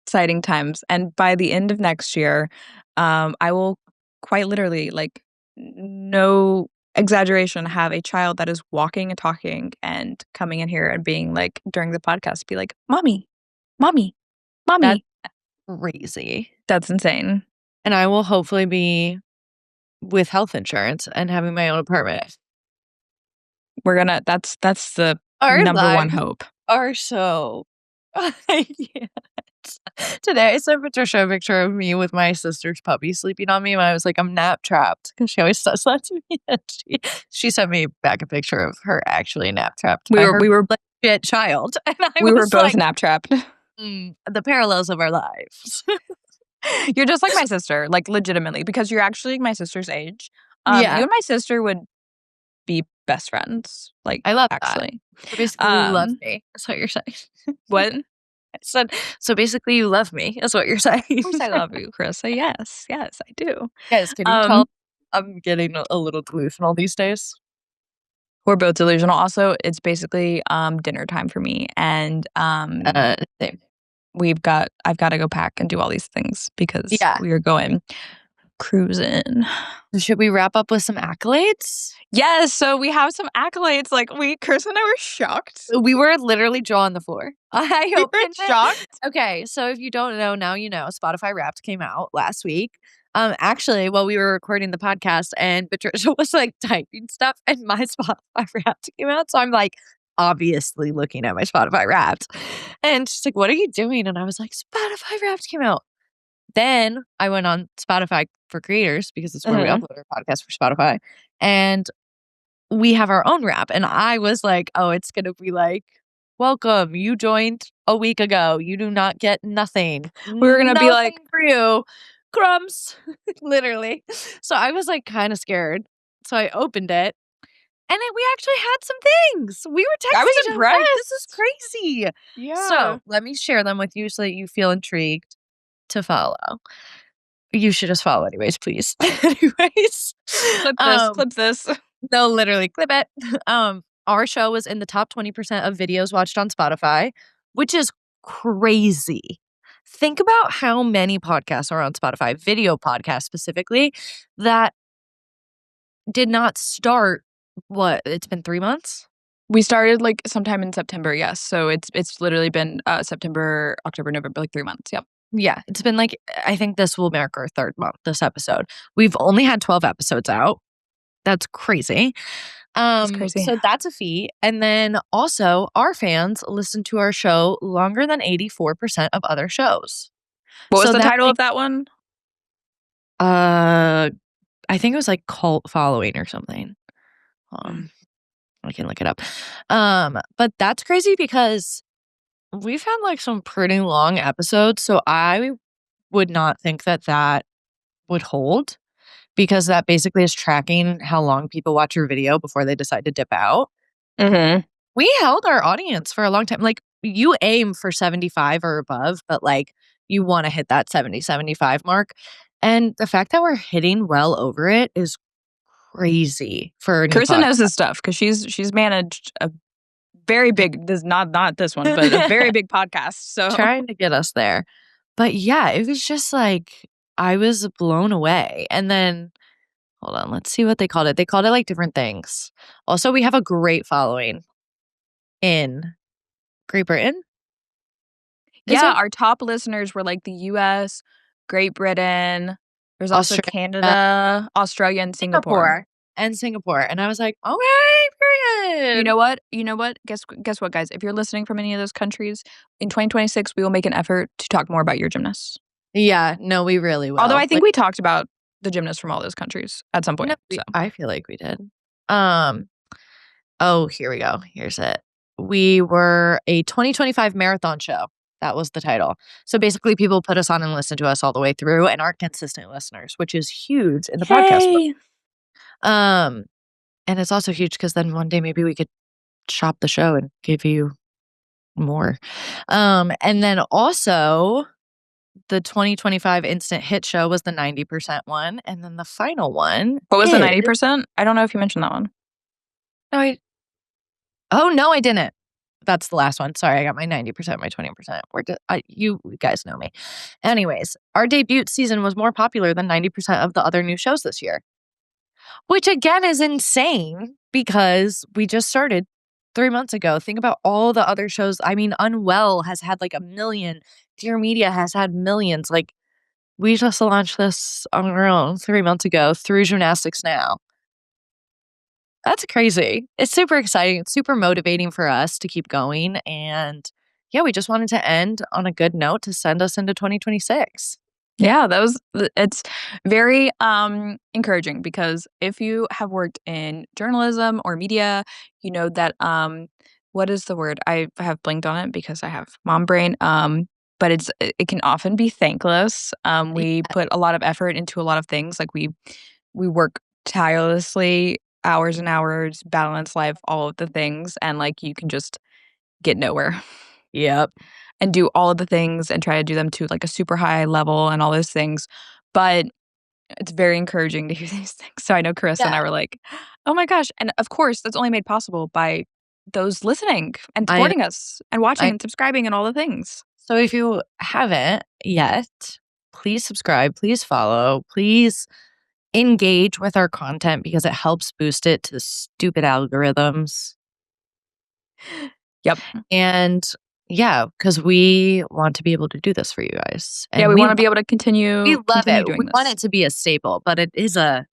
exciting times. And by the end of next year, I will quite literally, like, no exaggeration, have a child that is walking and talking and coming in here and being like, during the podcast, be like, mommy. That's crazy. That's insane. And I will hopefully be with health insurance and having my own apartment. That's the number one hope. Are so yes. Today I sent Patricia a picture of me with my sister's puppy sleeping on me, and I was like, I'm nap trapped, because she always says that to me. And she sent me back a picture of her actually nap trapped. We were legit child, and we were both nap trapped. The parallels of our lives. You're just like my sister, like, legitimately, because you're actually my sister's age. You and my sister would be best friends. Like, I love actually. That. So basically, you love me. That's what you're saying. What? I said, so basically, you love me. That's what you're saying. Of course, I love you, Carissa. Yes, I do. Guys, can you tell I'm getting a little delusional these days? We're both delusional. Also, it's basically dinner time for me, and same. I've got to go pack and do all these things because we are going cruising. Should we wrap up with some accolades? Yes. So we have some accolades. Like, Chris and I were shocked. We were literally jaw on the floor. I hope we were shocked. Okay. So if you don't know, now you know. Spotify Wrapped came out last week. Actually, while we were recording the podcast, and Patricia was like typing stuff, and my Spotify Wrapped came out. So I'm like, obviously looking at my Spotify Wrapped, and she's like, "What are you doing?" And I was like, "Spotify Wrapped came out." Then I went on Spotify for Creators, because it's where we upload our podcast for Spotify, and we have our own wrap. And I was like, "Oh, it's gonna be like, welcome, you joined a week ago. You do not get nothing. We're gonna be like, for you, crumbs," literally. So I was like kind of scared. So I opened it. And we actually had some things. We were texting. I was impressed. Like, this is crazy. Yeah. So let me share them with you so that you feel intrigued to follow. You should just follow anyways, please. Anyways. Clip this. No, literally, clip it. Our show was in the top 20% of videos watched on Spotify, which is crazy. Think about how many podcasts are on Spotify, video podcasts specifically, that did not start. What? It's been 3 months? We started like sometime in September, yes. So it's literally been September, October, November, like 3 months. Yep. Yeah. It's been like, I think this will mark our 3rd month, this episode. We've only had 12 episodes out. That's crazy. That's crazy. So that's a feat. And then also, our fans listen to our show longer than 84% of other shows. What was the title of that one? I think it was like Cult Following or something. I can look it up. But that's crazy because we've had like some pretty long episodes. So I would not think that would hold, because that basically is tracking how long people watch your video before they decide to dip out. We held our audience for a long time. Like, you aim for 75 or above, but like, you want to hit that 70, 75 mark. And the fact that we're hitting well over it is crazy for Carissa knows his stuff, because she's managed a very big, not this one, but a very big podcast. So trying to get us there. But yeah, it was just like, I was blown away. And then, hold on, let's see what they called it. They called it like different things. Also, we have a great following in Great Britain. Our top listeners were like the US, Great Britain. There's also Canada, Australia, and Singapore. And I was like, okay, period. You know what? Guess what, guys? If you're listening from any of those countries, in 2026, we will make an effort to talk more about your gymnasts. Yeah, no, we really will. Although I think we talked about the gymnasts from all those countries at some point. No, So. I feel like we did. Oh, here we go. Here's it. We were a 2025 marathon show. That was the title. So basically, people put us on and listen to us all the way through and aren't consistent listeners, which is huge in the podcast world. And it's also huge because then one day maybe we could shop the show and give you more. And then also the 2025 instant hit show was the 90% one. And then the final one. What was the 90%? I don't know if you mentioned that one. No, no, I didn't. That's the last one. Sorry, I got my 90%, my 20%. You guys know me. Anyways, our debut season was more popular than 90% of the other new shows this year. Which again is insane because we just started 3 months ago. Think about all the other shows. I mean, Unwell has had like 1 million. Dear Media has had millions. Like, we just launched this on our own 3 months ago through Gymnastics Now. That's crazy. It's super exciting. It's super motivating for us to keep going. And yeah, we just wanted to end on a good note to send us into 2026. Yeah, it's very encouraging because if you have worked in journalism or media, you know that what is the word? I have blanked on it because I have mom brain. But it can often be thankless. We put a lot of effort into a lot of things. Like we work tirelessly, hours and hours, balance life, all of the things, and like you can just get nowhere. Yep. And do all of the things and try to do them to like a super high level and all those things. But it's very encouraging to hear these things. So I know Carissa and I were like, oh my gosh. And of course, that's only made possible by those listening and supporting us and watching and subscribing and all the things. So if you haven't yet, please subscribe, please follow, please engage with our content because it helps boost it to the stupid algorithms. Yep. And yeah, because we want to be able to do this for you guys. And we want to be able to continue. We love it. We want it to be a staple, but it's a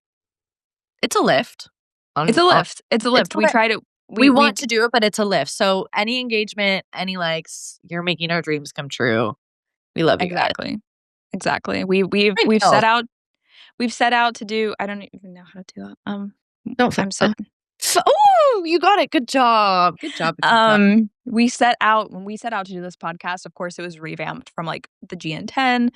lift. It's a lift. It's a lift. We try to. We want to do it, but it's a lift. So any engagement, any likes, you're making our dreams come true. We love you guys. Exactly. We've set out. We've set out to do. I don't even know how to do that. I'm set. Oh, you got it. Good job. Good job. When we set out to do this podcast, of course, it was revamped from like the GN10.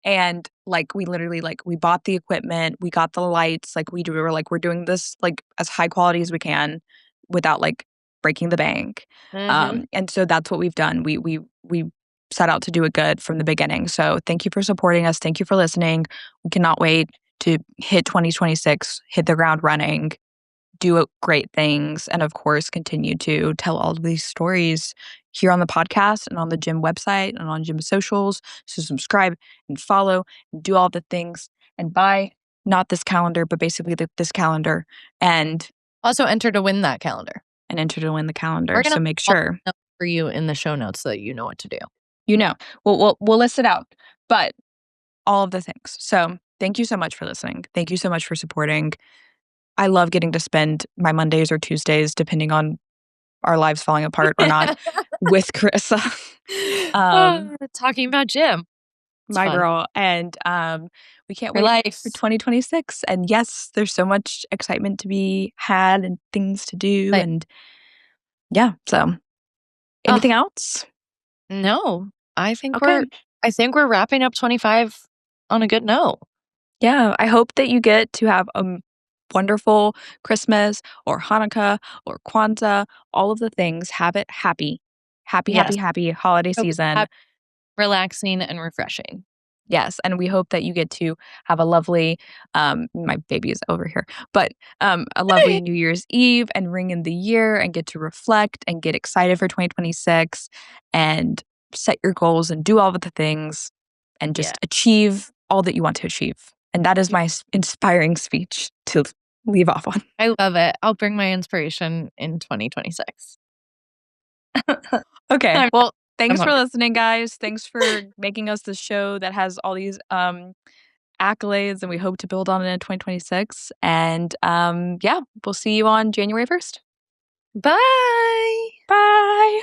And like we literally like we bought the equipment, we got the lights, like we're doing this like as high quality as we can without like breaking the bank. And so that's what we've done. We set out to do it good from the beginning. So thank you for supporting us. Thank you for listening. We cannot wait to hit 2026, hit the ground running, do great things, and of course, continue to tell all of these stories here on the podcast and on the gym website and on gym socials. So subscribe and follow and do all the things and buy not this calendar, but basically this calendar, and also enter to win that calendar. And enter to win the calendar. So make sure for you in the show notes so that you know what to do. You know, we'll list it out, but all of the things. So thank you so much for listening. Thank you so much for supporting. I love getting to spend my Mondays or Tuesdays, depending on our lives falling apart or not, with Carissa. Talking about gym. It's my fun. Girl. And we can't wait for 2026. And yes, there's so much excitement to be had and things to do. And yeah, so anything else? No. I think we're wrapping up 25 on a good note. Yeah, I hope that you get to have a wonderful Christmas or Hanukkah or Kwanzaa, all of the things. Have it happy holiday season. Relaxing and refreshing. Yes, and we hope that you get to have a lovely, my baby is over here, but a lovely New Year's Eve and ring in the year and get to reflect and get excited for 2026 and set your goals and do all of the things and just achieve all that you want to achieve. And that is my inspiring speech to leave off on. I love it. I'll bring my inspiration in 2026. Okay. Well, thanks for listening, guys. Thanks for making us this show that has all these accolades, and we hope to build on it in 2026. And yeah, we'll see you on January 1st. Bye. Bye.